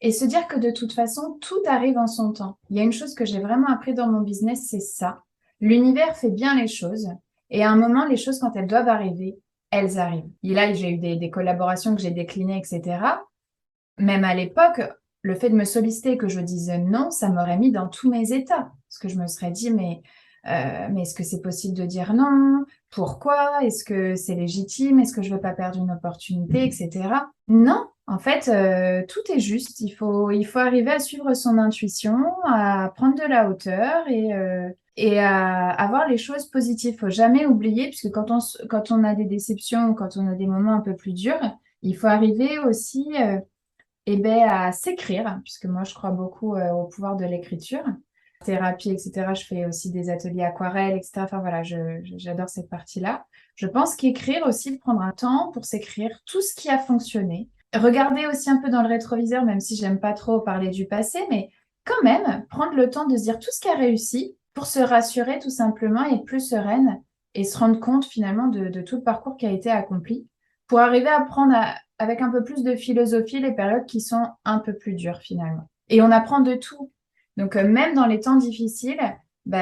et se dire que de toute façon, tout arrive en son temps. Il y a une chose que j'ai vraiment appris dans mon business, c'est ça. L'univers fait bien les choses et à un moment, les choses, quand elles doivent arriver, elles arrivent. Et là, j'ai eu des collaborations que j'ai déclinées, etc. Même à l'époque, le fait de me solliciter et que je dise non, ça m'aurait mis dans tous mes états. Parce que je me serais dit, mais est-ce que c'est possible de dire non? Pourquoi? Est-ce que c'est légitime? Est-ce que je veux pas perdre une opportunité, etc. Non, en fait, tout est juste. Il faut arriver à suivre son intuition, à prendre de la hauteur et à avoir les choses positives. Faut jamais oublier, puisque quand on a des déceptions ou quand on a des moments un peu plus durs, il faut arriver aussi à s'écrire, puisque moi je crois beaucoup au pouvoir de l'écriture. Thérapie, etc. Je fais aussi des ateliers aquarelle, etc. Enfin voilà, j'adore cette partie-là. Je pense qu'écrire aussi, prendre un temps pour s'écrire tout ce qui a fonctionné. Regarder aussi un peu dans le rétroviseur, même si j'aime pas trop parler du passé, mais quand même prendre le temps de se dire tout ce qui a réussi pour se rassurer tout simplement et être plus sereine et se rendre compte finalement de tout le parcours qui a été accompli pour arriver à prendre avec un peu plus de philosophie les périodes qui sont un peu plus dures finalement. Et on apprend de tout. Donc, même dans les temps difficiles,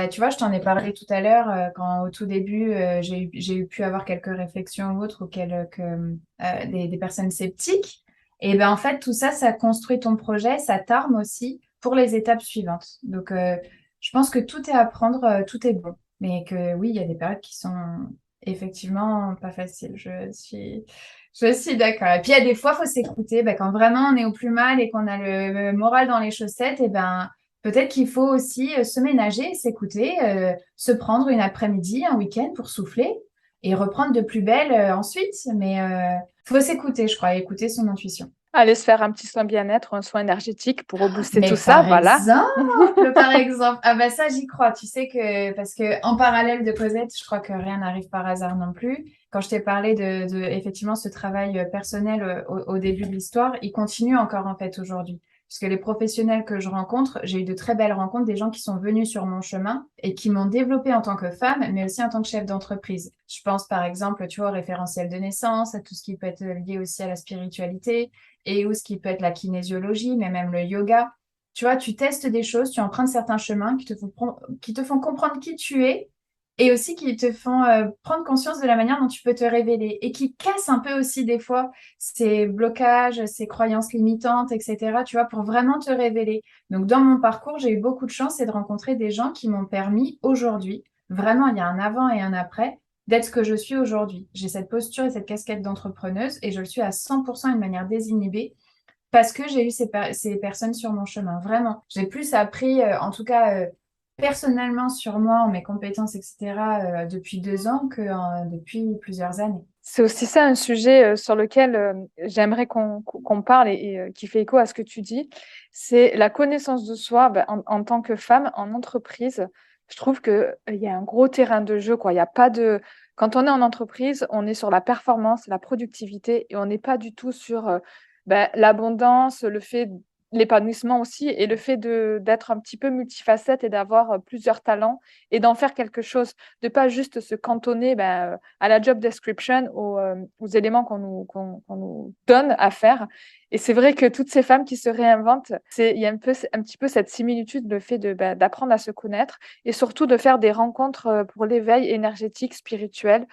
tu vois, je t'en ai parlé tout à l'heure, quand au tout début, j'ai pu avoir quelques réflexions ou autres, ou des personnes sceptiques. Et en fait, tout ça, ça construit ton projet, ça t'arme aussi pour les étapes suivantes. Donc, je pense que tout est à prendre, tout est bon. Mais que oui, il y a des périodes qui sont effectivement pas faciles. Je suis d'accord. Et puis, il y a des fois, il faut s'écouter. Quand vraiment on est au plus mal et qu'on a le moral dans les chaussettes, peut-être qu'il faut aussi se ménager, s'écouter, se prendre une après-midi, un week-end pour souffler et reprendre de plus belle ensuite. Mais faut s'écouter, je crois, et écouter son intuition. Aller se faire un petit soin bien-être, un soin énergétique pour rebooster Mais tout ça, voilà. par exemple, ah bah ça j'y crois. Tu sais que parce que en parallèle de Cosette, je crois que rien n'arrive par hasard non plus. Quand je t'ai parlé de effectivement ce travail personnel au début de l'histoire, il continue encore en fait aujourd'hui. Parce que les professionnels que je rencontre, j'ai eu de très belles rencontres, des gens qui sont venus sur mon chemin et qui m'ont développée en tant que femme, mais aussi en tant que chef d'entreprise. Je pense par exemple, tu vois, au référentiel de naissance, à tout ce qui peut être lié aussi à la spiritualité et ou ce qui peut être la kinésiologie, mais même le yoga. Tu vois, tu testes des choses, tu empruntes certains chemins qui te font comprendre qui tu es et aussi qui te font prendre conscience de la manière dont tu peux te révéler et qui cassent un peu aussi des fois ces blocages, ces croyances limitantes, etc., tu vois, pour vraiment te révéler. Donc, dans mon parcours, j'ai eu beaucoup de chance et de rencontrer des gens qui m'ont permis aujourd'hui, vraiment, il y a un avant et un après, d'être ce que je suis aujourd'hui. J'ai cette posture et cette casquette d'entrepreneuse et je le suis à 100% d'une manière désinhibée parce que j'ai eu ces personnes sur mon chemin. Vraiment, j'ai plus appris, en tout cas personnellement sur moi, en mes compétences, etc., depuis 2 ans que depuis plusieurs années. C'est aussi ça un sujet sur lequel j'aimerais qu'on parle et qui fait écho à ce que tu dis. C'est la connaissance de soi en tant que femme en entreprise. Je trouve qu'il y a un gros terrain de jeu, quoi. Il y a pas de... Quand on est en entreprise, on est sur la performance, la productivité et on n'est pas du tout sur l'abondance, l'épanouissement aussi et le fait d'être un petit peu multifacette et d'avoir plusieurs talents et d'en faire quelque chose, de pas juste se cantonner à la job description, aux éléments qu'on nous donne à faire. Et c'est vrai que toutes ces femmes qui se réinventent, il y a un petit peu cette similitude, le fait d'apprendre à se connaître et surtout de faire des rencontres pour l'éveil énergétique, spirituel,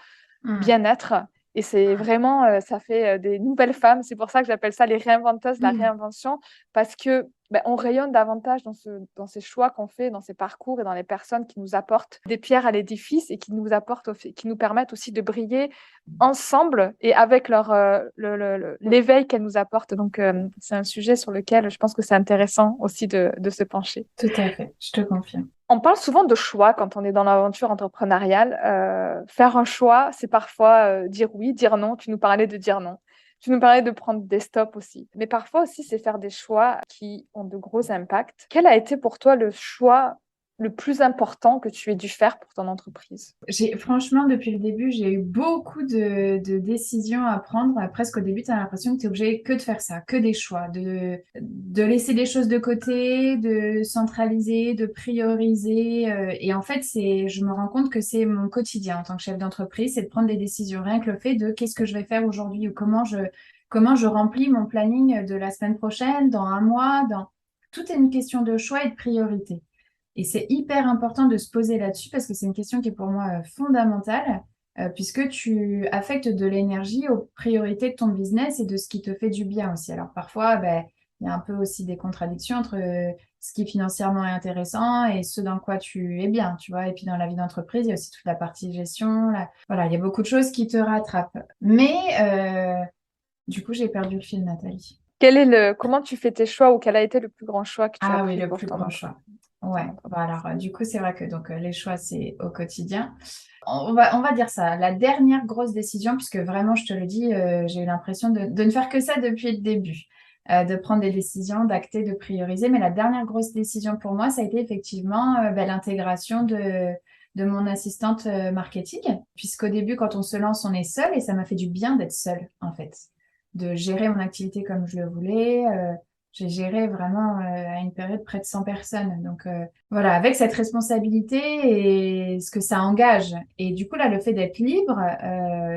bien-être. Et c'est vraiment, ça fait des nouvelles femmes. C'est pour ça que j'appelle ça les réinventeuses, la réinvention, parce que on rayonne davantage dans ces choix qu'on fait, dans ces parcours et dans les personnes qui nous apportent des pierres à l'édifice et qui nous permettent aussi de briller ensemble et avec l'éveil qu'elles nous apportent. Donc, c'est un sujet sur lequel je pense que c'est intéressant aussi de se pencher. Tout à fait, je te confirme. On parle souvent de choix quand on est dans l'aventure entrepreneuriale. Faire un choix, c'est parfois dire oui, dire non. Tu nous parlais de dire non. Tu nous parlais de prendre des stops aussi. Mais parfois aussi, c'est faire des choix qui ont de gros impacts. Quel a été pour toi le choix le plus important que tu aies dû faire pour ton entreprise? Franchement, depuis le début, j'ai eu beaucoup de décisions à prendre. Presque au début, tu as l'impression que tu es obligé que de faire ça, que des choix, de laisser des choses de côté, de centraliser, de prioriser. Et en fait, je me rends compte que c'est mon quotidien en tant que chef d'entreprise, c'est de prendre des décisions. Rien que le fait de qu'est-ce que je vais faire aujourd'hui ou comment je remplis mon planning de la semaine prochaine, dans un mois, tout est une question de choix et de priorité. Et c'est hyper important de se poser là-dessus parce que c'est une question qui est pour moi fondamentale puisque tu affectes de l'énergie aux priorités de ton business et de ce qui te fait du bien aussi. Alors parfois, il y a un peu aussi des contradictions entre ce qui financièrement est intéressant et ce dans quoi tu es bien, tu vois. Et puis dans la vie d'entreprise, il y a aussi toute la partie gestion. Voilà, il y a beaucoup de choses qui te rattrapent. Mais du coup, j'ai perdu le fil, Nathalie. Comment tu fais tes choix ou quel a été le plus grand choix que tu as pris le pour plus ton grand choix. Ouais, alors du coup, c'est vrai que donc les choix, c'est au quotidien. On va dire ça. La dernière grosse décision, puisque vraiment, je te le dis, j'ai eu l'impression de ne faire que ça depuis le début, de prendre des décisions, d'acter, de prioriser. Mais la dernière grosse décision pour moi, ça a été effectivement l'intégration de mon assistante marketing, puisqu'au début, quand on se lance, on est seul et ça m'a fait du bien d'être seule, en fait, de gérer mon activité comme je le voulais. J'ai géré vraiment à une période près de 100 personnes. Donc voilà, avec cette responsabilité et ce que ça engage. Et du coup, là, le fait d'être libre,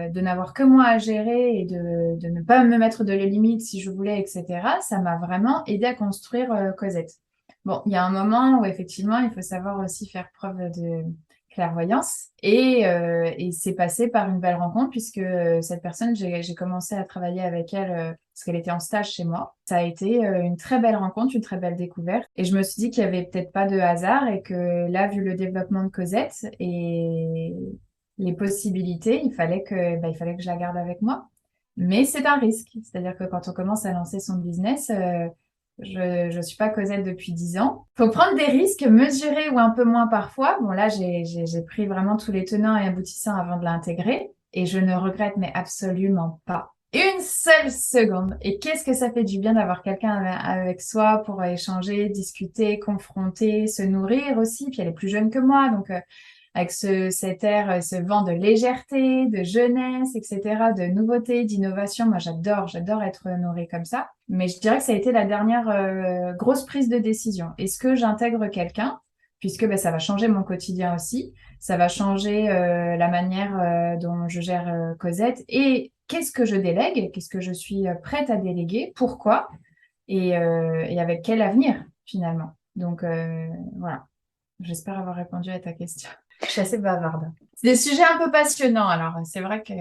de n'avoir que moi à gérer et de ne pas me mettre de limites si je voulais, etc., ça m'a vraiment aidé à construire Cosette. Bon, il y a un moment où effectivement, il faut savoir aussi faire preuve de clairvoyance. Et c'est passé par une belle rencontre puisque cette personne, j'ai commencé à travailler avec elle parce qu'elle était en stage chez moi. Ça a été une très belle rencontre, une très belle découverte. Et je me suis dit qu'il n'y avait peut-être pas de hasard et que là, vu le développement de Cosette et les possibilités, il fallait que je la garde avec moi. Mais c'est un risque. C'est-à-dire que quand on commence à lancer son business, je suis pas Cosette depuis 10 ans. Faut prendre des risques, mesurés ou un peu moins parfois. Bon, là, j'ai pris vraiment tous les tenants et aboutissants avant de l'intégrer et je ne regrette mais absolument pas. Une seule seconde. Et qu'est-ce que ça fait du bien d'avoir quelqu'un avec soi pour échanger, discuter, confronter, se nourrir aussi. Puis elle est plus jeune que moi, donc avec cet air, ce vent de légèreté, de jeunesse, etc., de nouveauté, d'innovation. Moi, j'adore être nourrie comme ça. Mais je dirais que ça a été la dernière grosse prise de décision. Est-ce que j'intègre quelqu'un? Puisque ça va changer mon quotidien aussi. Ça va changer la manière dont je gère Cosette. Et qu'est-ce que je délègue? Qu'est-ce que je suis prête à déléguer? Pourquoi? Et avec quel avenir, finalement? Donc, voilà. J'espère avoir répondu à ta question. Je suis assez bavarde. C'est des sujets un peu passionnants, alors c'est vrai que...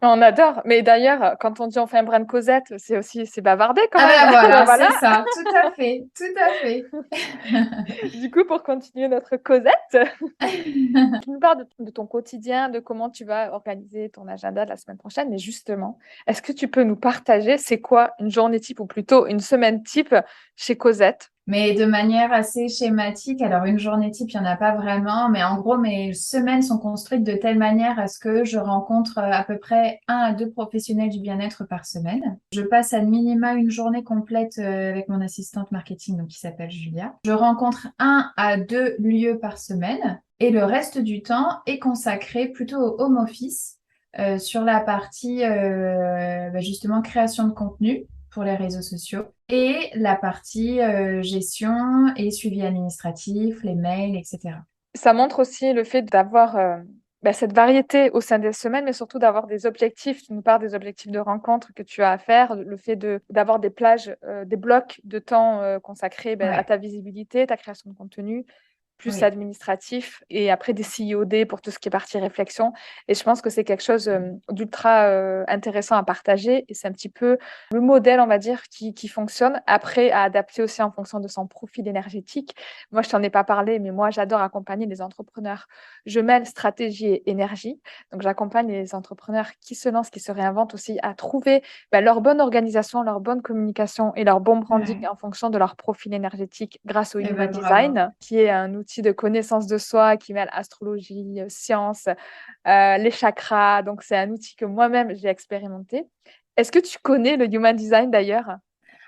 On adore. Mais d'ailleurs, quand on dit on fait un brin de Cosette, c'est bavardé quand Ah même. ben voilà, Voilà. c'est ça, tout à fait, tout à fait. Du coup, pour continuer notre Cosette, tu nous parles de ton quotidien, de comment tu vas organiser ton agenda de la semaine prochaine. Mais justement, est-ce que tu peux nous partager c'est quoi une journée type ou plutôt une semaine type chez Cosette? Mais de manière assez schématique, alors une journée type, il n'y en a pas vraiment, mais en gros, mes semaines sont construites de telle manière à ce que je rencontre à peu près 1 à 2 professionnels du bien-être par semaine. Je passe à minima une journée complète avec mon assistante marketing, donc qui s'appelle Julia. Je rencontre 1 à 2 lieux par semaine et le reste du temps est consacré plutôt au home office sur la partie justement création de contenu pour les réseaux sociaux et la partie gestion et suivi administratif, les mails, etc. Ça montre aussi le fait d'avoir cette variété au sein des semaines, mais surtout d'avoir des objectifs. Tu nous parles des objectifs de rencontre que tu as à faire, le fait d'avoir des plages, des blocs de temps consacrés à Ouais, ta visibilité, ta création de contenu, plus oui. administratif, et après des CIOD pour tout ce qui est partie réflexion. Et je pense que c'est quelque chose d'ultra intéressant à partager. Et c'est un petit peu le modèle, on va dire, qui fonctionne. Après, à adapter aussi en fonction de son profil énergétique. Moi, je t'en ai pas parlé, mais moi, j'adore accompagner les entrepreneurs. Je mêle stratégie et énergie. Donc, j'accompagne les entrepreneurs qui se lancent, qui se réinventent aussi à trouver leur bonne organisation, leur bonne communication et leur bon branding Ouais. en fonction de leur profil énergétique grâce au Eh Human ben, bravo. Design, qui est un outil de connaissance de soi qui mêle astrologie, science, les chakras. Donc, c'est un outil que moi-même, j'ai expérimenté. Est-ce que tu connais le Human Design d'ailleurs?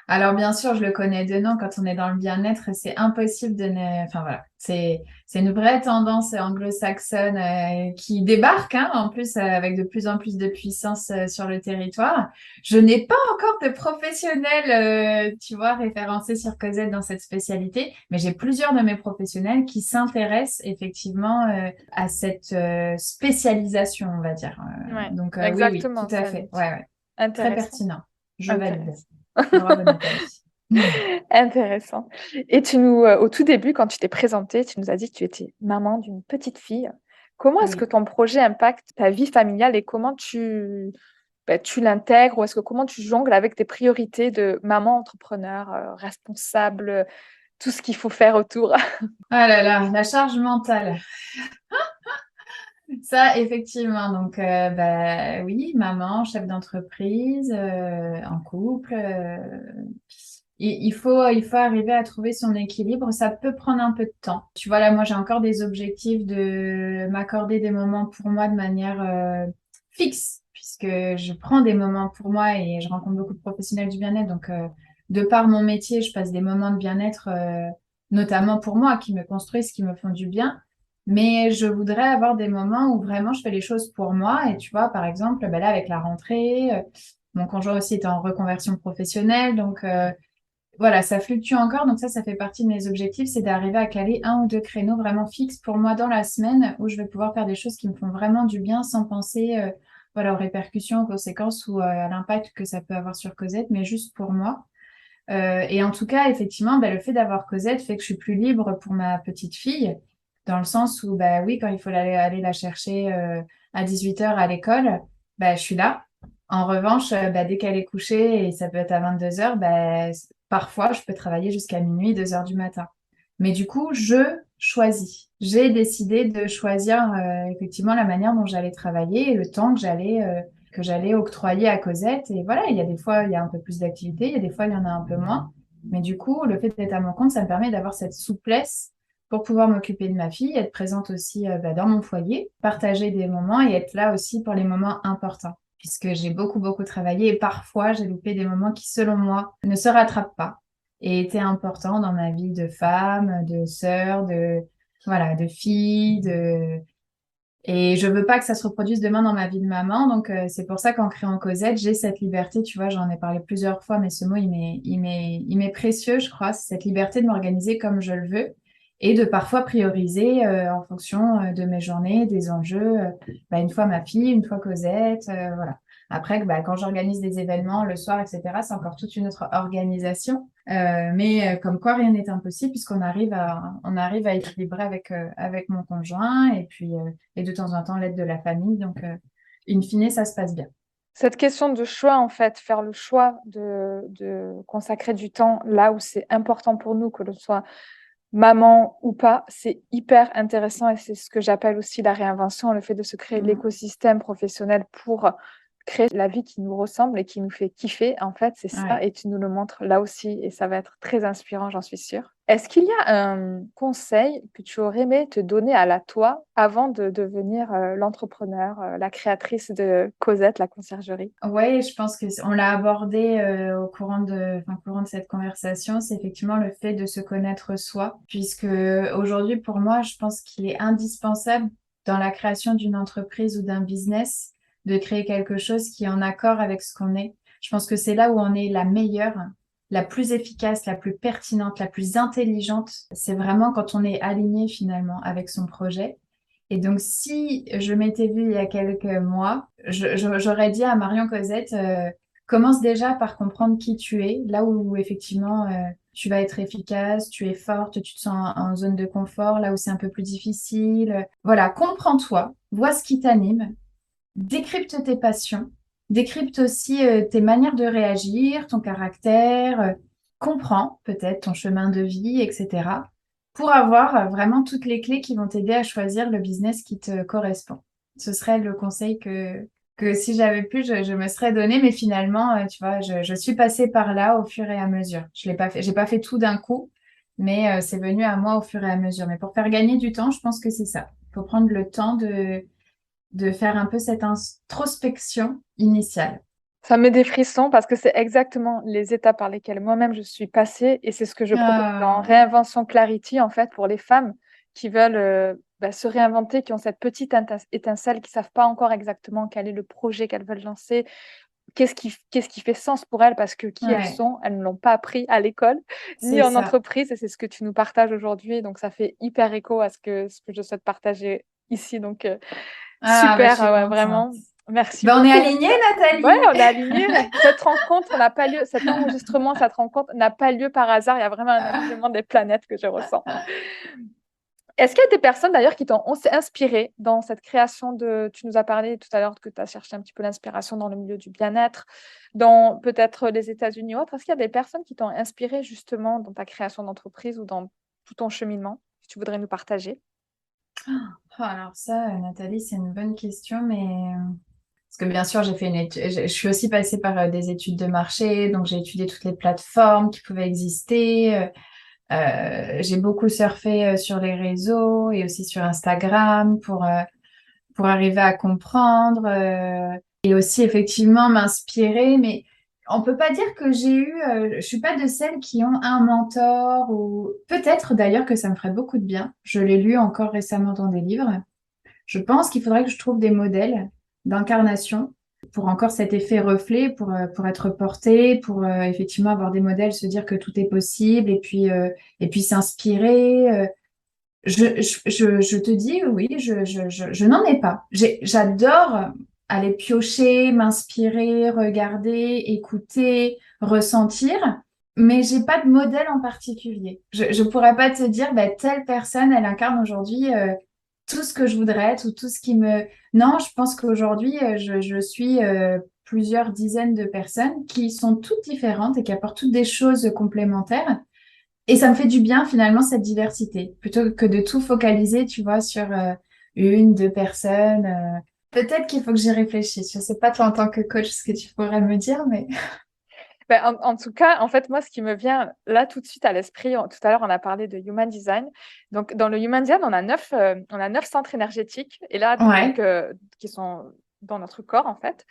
Alors, bien sûr, je le connais de nom. Quand on est dans le bien-être, c'est impossible de ne... Enfin, voilà. C'est une vraie tendance anglo-saxonne qui débarque, hein, en plus, avec de plus en plus de puissance sur le territoire. Je n'ai pas encore de professionnels, tu vois, référencés sur Cosette dans cette spécialité, mais j'ai plusieurs de mes professionnels qui s'intéressent effectivement à cette spécialisation, on va dire. Ouais, Donc, oui, tout exactement. à C'est un fait. outil Ouais, ouais. Très intéressant. pertinent. Je valide. Intéressant. Bravo, Nathalie. Intéressant. Et au tout début, quand tu t'es présentée, tu nous as dit que tu étais maman d'une petite fille. Comment est-ce que Oui. ton projet impacte ta vie familiale et comment tu l'intègres ou est-ce que comment tu jongles avec tes priorités de maman entrepreneur, responsable, tout ce qu'il faut faire autour? Ah là là, la charge mentale. Ça, effectivement. Donc, oui, maman, chef d'entreprise, en couple. Il faut arriver à trouver son équilibre. Ça peut prendre un peu de temps. Tu vois, là, moi, j'ai encore des objectifs de m'accorder des moments pour moi de manière fixe, puisque je prends des moments pour moi et je rencontre beaucoup de professionnels du bien-être. Donc, de par mon métier, je passe des moments de bien-être, notamment pour moi, qui me construisent, qui me font du bien. Mais je voudrais avoir des moments où vraiment je fais les choses pour moi. Et tu vois, par exemple, là, avec la rentrée, mon conjoint aussi est en reconversion professionnelle. Donc, voilà, ça fluctue encore. Donc, ça fait partie de mes objectifs, c'est d'arriver à caler 1 ou 2 créneaux vraiment fixes pour moi dans la semaine où je vais pouvoir faire des choses qui me font vraiment du bien sans penser, voilà, aux répercussions, aux conséquences ou à l'impact que ça peut avoir sur Cosette, mais juste pour moi. Et en tout cas, effectivement, le fait d'avoir Cosette fait que je suis plus libre pour ma petite fille, dans le sens où, oui, quand il faut aller la chercher à 18 heures à l'école, je suis là. En revanche, dès qu'elle est couchée, et ça peut être à 22 heures, parfois, je peux travailler jusqu'à minuit, 2 heures du matin. Mais du coup, je choisis. J'ai décidé de choisir effectivement la manière dont j'allais travailler et le temps que j'allais octroyer à Cosette. Et voilà, il y a des fois, il y a un peu plus d'activité, il y a des fois, il y en a un peu moins. Mais du coup, le fait d'être à mon compte, ça me permet d'avoir cette souplesse pour pouvoir m'occuper de ma fille, être présente aussi dans mon foyer, partager des moments et être là aussi pour les moments importants. puisque j'ai beaucoup, beaucoup travaillé et parfois j'ai loupé des moments qui, selon moi, ne se rattrapent pas et étaient importants dans ma vie de femme, de sœur, voilà, de fille, et je veux pas que ça se reproduise demain dans ma vie de maman. Donc, c'est pour ça qu'en créant Cosette, j'ai cette liberté. Tu vois, j'en ai parlé plusieurs fois, mais ce mot, il m'est précieux, je crois. C'est cette liberté de m'organiser comme je le veux et de parfois prioriser en fonction de mes journées, des enjeux. Une fois ma fille, une fois Cosette, voilà. Après, quand j'organise des événements le soir, etc., c'est encore toute une autre organisation. Mais comme quoi, rien n'est impossible puisqu'on arrive à équilibrer avec mon conjoint et puis et de temps en temps l'aide de la famille. Donc, in fine, ça se passe bien. Cette question de choix, en fait, faire le choix de consacrer du temps là où c'est important pour nous, que ce soit maman ou pas, c'est hyper intéressant et c'est ce que j'appelle aussi la réinvention, le fait de se créer l'écosystème professionnel pour créer la vie qui nous ressemble et qui nous fait kiffer. En fait, c'est ça Ouais. et tu nous le montres là aussi et ça va être très inspirant, j'en suis sûre. Est-ce qu'il y a un conseil que tu aurais aimé te donner à la toi avant de devenir l'entrepreneur, la créatrice de Cosette, la conciergerie? Ouais, je pense que on l'a abordé au courant de cette conversation, c'est effectivement le fait de se connaître soi, puisque aujourd'hui, pour moi, je pense qu'il est indispensable dans la création d'une entreprise ou d'un business de créer quelque chose qui est en accord avec ce qu'on est. Je pense que c'est là où on est la meilleure, la plus efficace, la plus pertinente, la plus intelligente. C'est vraiment quand on est aligné finalement avec son projet. Et donc, si je m'étais vue il y a quelques mois, j'aurais dit à Marion Cosette, commence déjà par comprendre qui tu es, là où effectivement tu vas être efficace, tu es forte, tu te sens en zone de confort, là où c'est un peu plus difficile. Voilà, comprends-toi, vois ce qui t'anime, décrypte tes passions, décrypte aussi tes manières de réagir, ton caractère, comprends peut-être ton chemin de vie, etc. pour avoir vraiment toutes les clés qui vont t'aider à choisir le business qui te correspond. Ce serait le conseil que si j'avais pu, je me serais donné, mais finalement, tu vois, je suis passée par là au fur et à mesure. Je l'ai pas fait, j'ai pas fait tout d'un coup, mais c'est venu à moi au fur et à mesure. Mais pour faire gagner du temps, je pense que c'est ça. Il faut prendre le temps de faire un peu cette introspection initiale. Ça met des frissons parce que c'est exactement les étapes par lesquelles moi-même je suis passée et c'est ce que je propose dans Ah, Réinvention Clarity, en fait, pour les femmes qui veulent se réinventer, qui ont cette petite étincelle, qui ne savent pas encore exactement quel est le projet qu'elles veulent lancer, qu'est-ce qui fait sens pour elles parce que qui elles ouais, sont, elles ne l'ont pas appris à l'école ni c'est en ça. entreprise et c'est ce que tu nous partages aujourd'hui. Donc, ça fait hyper écho à ce que je souhaite partager ici. Donc, Ah, bah, je super, suis ouais, contente. vraiment. Merci Ben, on est beaucoup. alignés, Ouais, Nathalie. on est alignés. Cette rencontre n'a pas lieu, cet enregistrement, cette rencontre n'a pas lieu par hasard. Il y a vraiment un alignement des planètes que je ressens. Est-ce qu'il y a des personnes d'ailleurs qui t'ont inspiré dans cette création de... Tu nous as parlé tout à l'heure que tu as cherché un petit peu l'inspiration dans le milieu du bien-être, dans peut-être les États-Unis ou autre. Est-ce qu'il y a des personnes qui t'ont inspiré justement dans ta création d'entreprise ou dans tout ton cheminement que tu voudrais nous partager? Oh, alors ça, Nathalie, c'est une bonne question, mais parce que bien sûr, j'ai fait une étude, je suis aussi passée par des études de marché, donc j'ai étudié toutes les plateformes qui pouvaient exister. J'ai beaucoup surfé sur les réseaux et aussi sur Instagram pour arriver à comprendre et aussi effectivement m'inspirer. Mais on peut pas dire que j'ai eu, je suis pas de celles qui ont un mentor ou peut-être d'ailleurs que ça me ferait beaucoup de bien. Je l'ai lu encore récemment dans des livres. Je pense qu'il faudrait que je trouve des modèles d'incarnation pour encore cet effet reflet, pour être porté, pour effectivement avoir des modèles, se dire que tout est possible et puis s'inspirer. Je te dis, oui, je n'en ai pas. J'adore aller piocher, m'inspirer, regarder, écouter, ressentir, mais j'ai pas de modèle en particulier. Je pourrais pas te dire, bah, telle personne, elle incarne aujourd'hui tout ce que je voudrais être ou tout ce qui me... Non, je pense qu'aujourd'hui, je suis plusieurs dizaines de personnes qui sont toutes différentes et qui apportent toutes des choses complémentaires. Et ça me fait du bien finalement cette diversité, plutôt que de tout focaliser, tu vois, sur une, deux personnes. Peut-être qu'il faut que j'y réfléchisse. Je sais pas toi en tant que coach ce que tu pourrais me dire, mais Ben, en tout cas, en fait, moi, ce qui me vient là tout de suite à l'esprit, tout à l'heure, on a parlé de Human Design. Donc, dans le Human Design, on a 9 centres énergétiques et là, ouais, qui sont dans notre corps, en fait.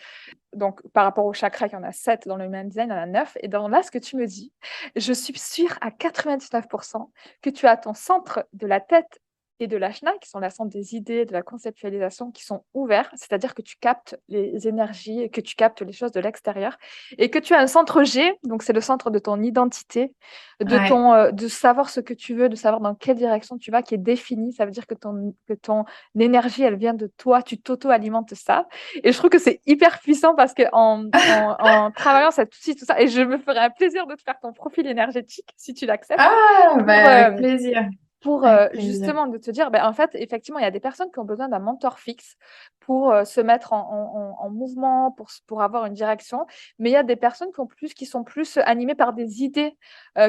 Donc, par rapport au chakra, il y en a 7 dans le Human Design, il y en a 9. Et dans là, ce que tu me dis, je suis sûre à 99% que tu as ton centre de la tête et de l'ajna, qui sont la centre des idées, de la conceptualisation, qui sont ouverts, c'est-à-dire que tu captes les énergies, que tu captes les choses de l'extérieur, et que tu as un centre G, donc c'est le centre de ton identité, Ouais. de savoir ce que tu veux, de savoir dans quelle direction tu vas, qui est défini. Ça veut dire que ton énergie, elle vient de toi, tu t'auto-alimentes ça. Et je trouve que c'est hyper puissant parce en travaillant cette outil, tout ça, et je me ferai un plaisir de te faire ton profil énergétique, si tu l'acceptes, Ah, pour, bah, avec plaisir. Avec plaisir. justement de te dire, ben, en fait, effectivement, il y a des personnes qui ont besoin d'un mentor fixe pour se mettre en mouvement, pour avoir une direction, mais il y a des personnes qui sont plus animées par des idées,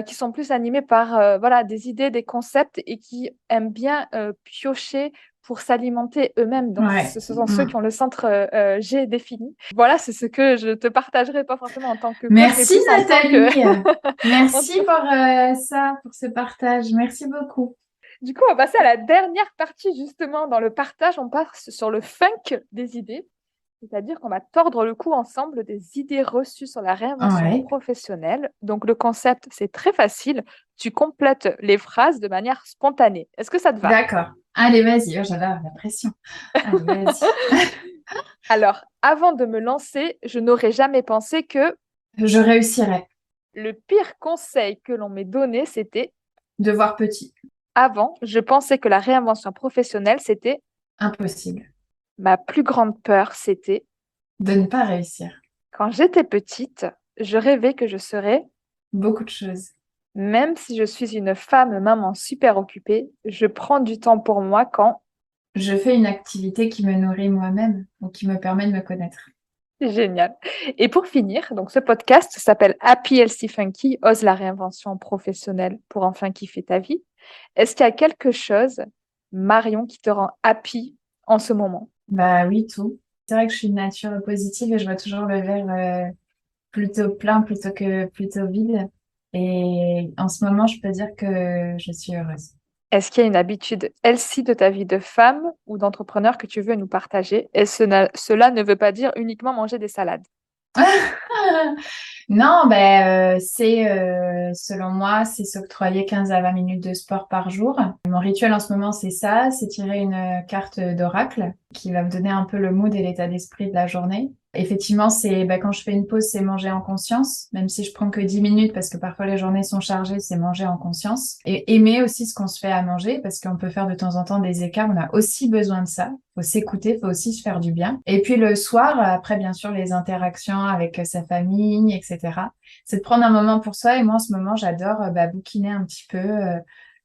qui sont plus animées par voilà, des idées, des concepts, et qui aiment bien piocher pour s'alimenter eux-mêmes. Donc, Ouais. ce sont ceux qui ont le centre G défini. Voilà, c'est ce que je te partagerai, pas forcément en tant que coach, mais Merci plus en tant que... Nathalie. Merci pour ça, pour ce partage. Merci beaucoup. Du coup, on va passer à la dernière partie, justement, dans le partage. On passe sur le funk des idées, c'est-à-dire qu'on va tordre le cou ensemble des idées reçues sur la réinvention Ouais, professionnelle. Donc, le concept, c'est très facile. Tu complètes les phrases de manière spontanée. Est-ce que ça te va? d'accord. Allez, vas-y. Oh, j'adore la pression. Allez, vas-y. Alors, avant de me lancer, je n'aurais jamais pensé que Je réussirai. le pire conseil que l'on m'ait donné, c'était De voir petit. avant, je pensais que la réinvention professionnelle, c'était Impossible. ma plus grande peur, c'était De ne pas réussir. quand j'étais petite, je rêvais que je serais, Beaucoup de choses. même si je suis une femme maman super occupée, je prends du temps pour moi quand Je fais une activité qui me nourrit moi-même ou qui me permet de me connaître. c'est génial. Et pour finir, donc ce podcast s'appelle Happy Healthy Funky, ose la réinvention professionnelle pour enfin kiffer ta vie. Est-ce qu'il y a quelque chose, Marion, qui te rend happy en ce moment? Bah oui, tout. C'est vrai que je suis de nature positive et je vois toujours le verre plutôt plein plutôt que plutôt vide. Et en ce moment, je peux dire que je suis heureuse. Est-ce qu'il y a une habitude healthy de ta vie de femme ou d'entrepreneur que tu veux nous partager? Et cela ne veut pas dire uniquement manger des salades. Non, ben, selon moi, c'est s'octroyer 15 à 20 minutes de sport par jour. Mon rituel en ce moment, c'est ça, c'est tirer une carte d'oracle qui va me donner un peu le mood et l'état d'esprit de la journée. Effectivement, c'est ben, quand je fais une pause, c'est manger en conscience, même si je prends que 10 minutes parce que parfois les journées sont chargées, c'est manger en conscience. Et aimer aussi ce qu'on se fait à manger parce qu'on peut faire de temps en temps des écarts, on a aussi besoin de ça. Faut s'écouter, faut aussi se faire du bien. Et puis le soir, après bien sûr les interactions avec sa famille, etc. C'est de prendre un moment pour soi. Et moi en ce moment, j'adore bouquiner un petit peu,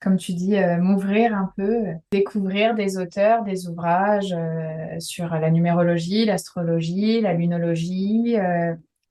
comme tu dis, m'ouvrir un peu, découvrir des auteurs, des ouvrages sur la numérologie, l'astrologie, la lunologie,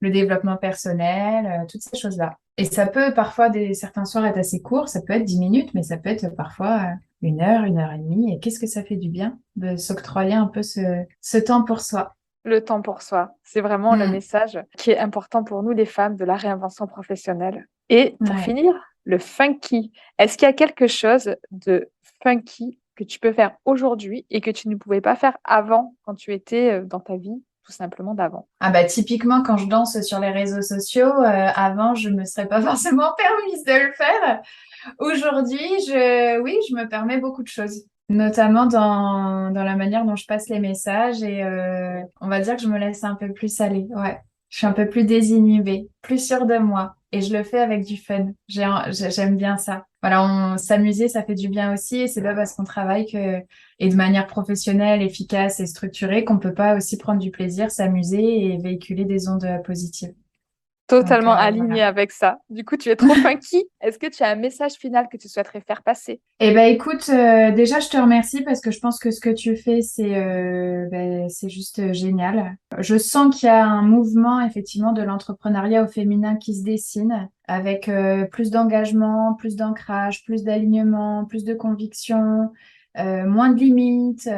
le développement personnel, toutes ces choses-là. Et ça peut parfois, certains soirs, être assez court, ça peut être 10 minutes, mais ça peut être parfois 1 heure et demie. Et qu'est-ce que ça fait du bien de s'octroyer un peu ce temps pour soi. Le temps pour soi, c'est vraiment le Mm. message qui est important pour nous les femmes de la réinvention professionnelle. Et pour Ouais. finir, le funky. Est-ce qu'il y a quelque chose de funky que tu peux faire aujourd'hui et que tu ne pouvais pas faire avant quand tu étais dans ta vie, tout simplement d'avant? Ah bah typiquement quand je danse sur les réseaux sociaux, avant je me serais pas forcément permise de le faire. Aujourd'hui, oui, je me permets beaucoup de choses, notamment dans la manière dont je passe les messages et on va dire que je me laisse un peu plus aller. Ouais, je suis un peu plus désinhibée, plus sûre de moi et je le fais avec du fun. J'aime bien ça. Voilà, s'amuser, ça fait du bien aussi et c'est pas parce qu'on travaille et de manière professionnelle, efficace et structurée qu'on peut pas aussi prendre du plaisir, s'amuser et véhiculer des ondes positives. Donc Totalement aligné voilà. avec ça. Du coup, tu es trop funky. Est-ce que tu as un message final que tu souhaiterais faire passer? Eh ben écoute, déjà je te remercie parce que je pense que ce que tu fais c'est juste génial. Je sens qu'il y a un mouvement effectivement de l'entrepreneuriat au féminin qui se dessine avec plus d'engagement, plus d'ancrage, plus d'alignement, plus de conviction, moins de limites.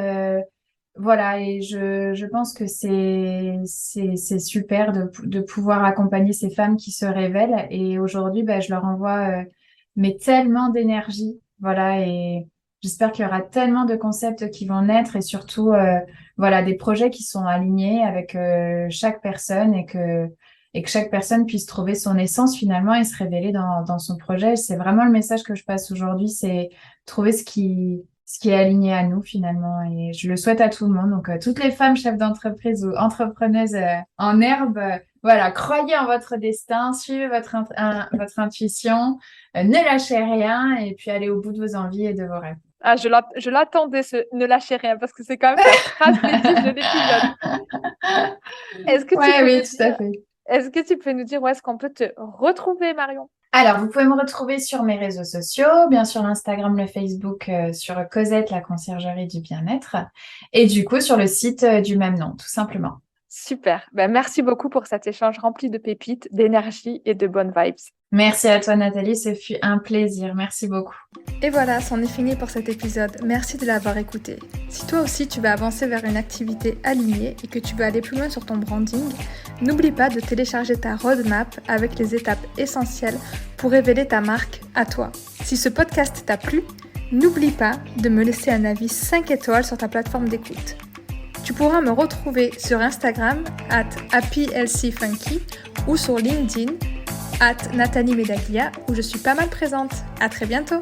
Voilà, et je pense que c'est super de pouvoir accompagner ces femmes qui se révèlent. Et aujourd'hui, je leur envoie mais tellement d'énergie. Voilà, et J'espère qu'il y aura tellement de concepts qui vont naître et surtout, voilà, des projets qui sont alignés avec chaque personne et que chaque personne puisse trouver son essence finalement et se révéler dans son projet. C'est vraiment le message que je passe aujourd'hui, c'est trouver ce qui est aligné à nous finalement. Et je le souhaite à tout le monde. Donc, toutes les femmes chefs d'entreprise ou entrepreneuses en herbe, voilà, croyez en votre destin, suivez votre intuition, ne lâchez rien et puis allez au bout de vos envies et de vos rêves. Ah, je l'attendais, ce ne lâchez rien, parce que c'est quand même la phrase fétiche de l'épisode. Est-ce que tu Ouais, peux oui, nous tout à dire, fait. est-ce que tu peux nous dire où est-ce qu'on peut te retrouver, Marion? Alors, vous pouvez me retrouver sur mes réseaux sociaux, bien sûr l'Instagram, le Facebook, sur Cosette, la conciergerie du bien-être, et du coup sur le site du même nom, tout simplement. Super. Ben, merci beaucoup pour cet échange rempli de pépites, d'énergie et de bonnes vibes. Merci à toi Nathalie, ce fut un plaisir, merci beaucoup. Et voilà, c'en est fini pour cet épisode. Merci de l'avoir écouté. Si toi aussi tu veux avancer vers une activité alignée et que tu veux aller plus loin sur ton branding, n'oublie pas de télécharger ta roadmap avec les étapes essentielles pour révéler ta marque à toi. Si ce podcast t'a plu, n'oublie pas de me laisser un avis 5 étoiles sur ta plateforme d'écoute. Tu pourras me retrouver sur Instagram @happyhealthyfunky ou sur LinkedIn @Nathalie Medaglia où je suis pas mal présente. À très bientôt!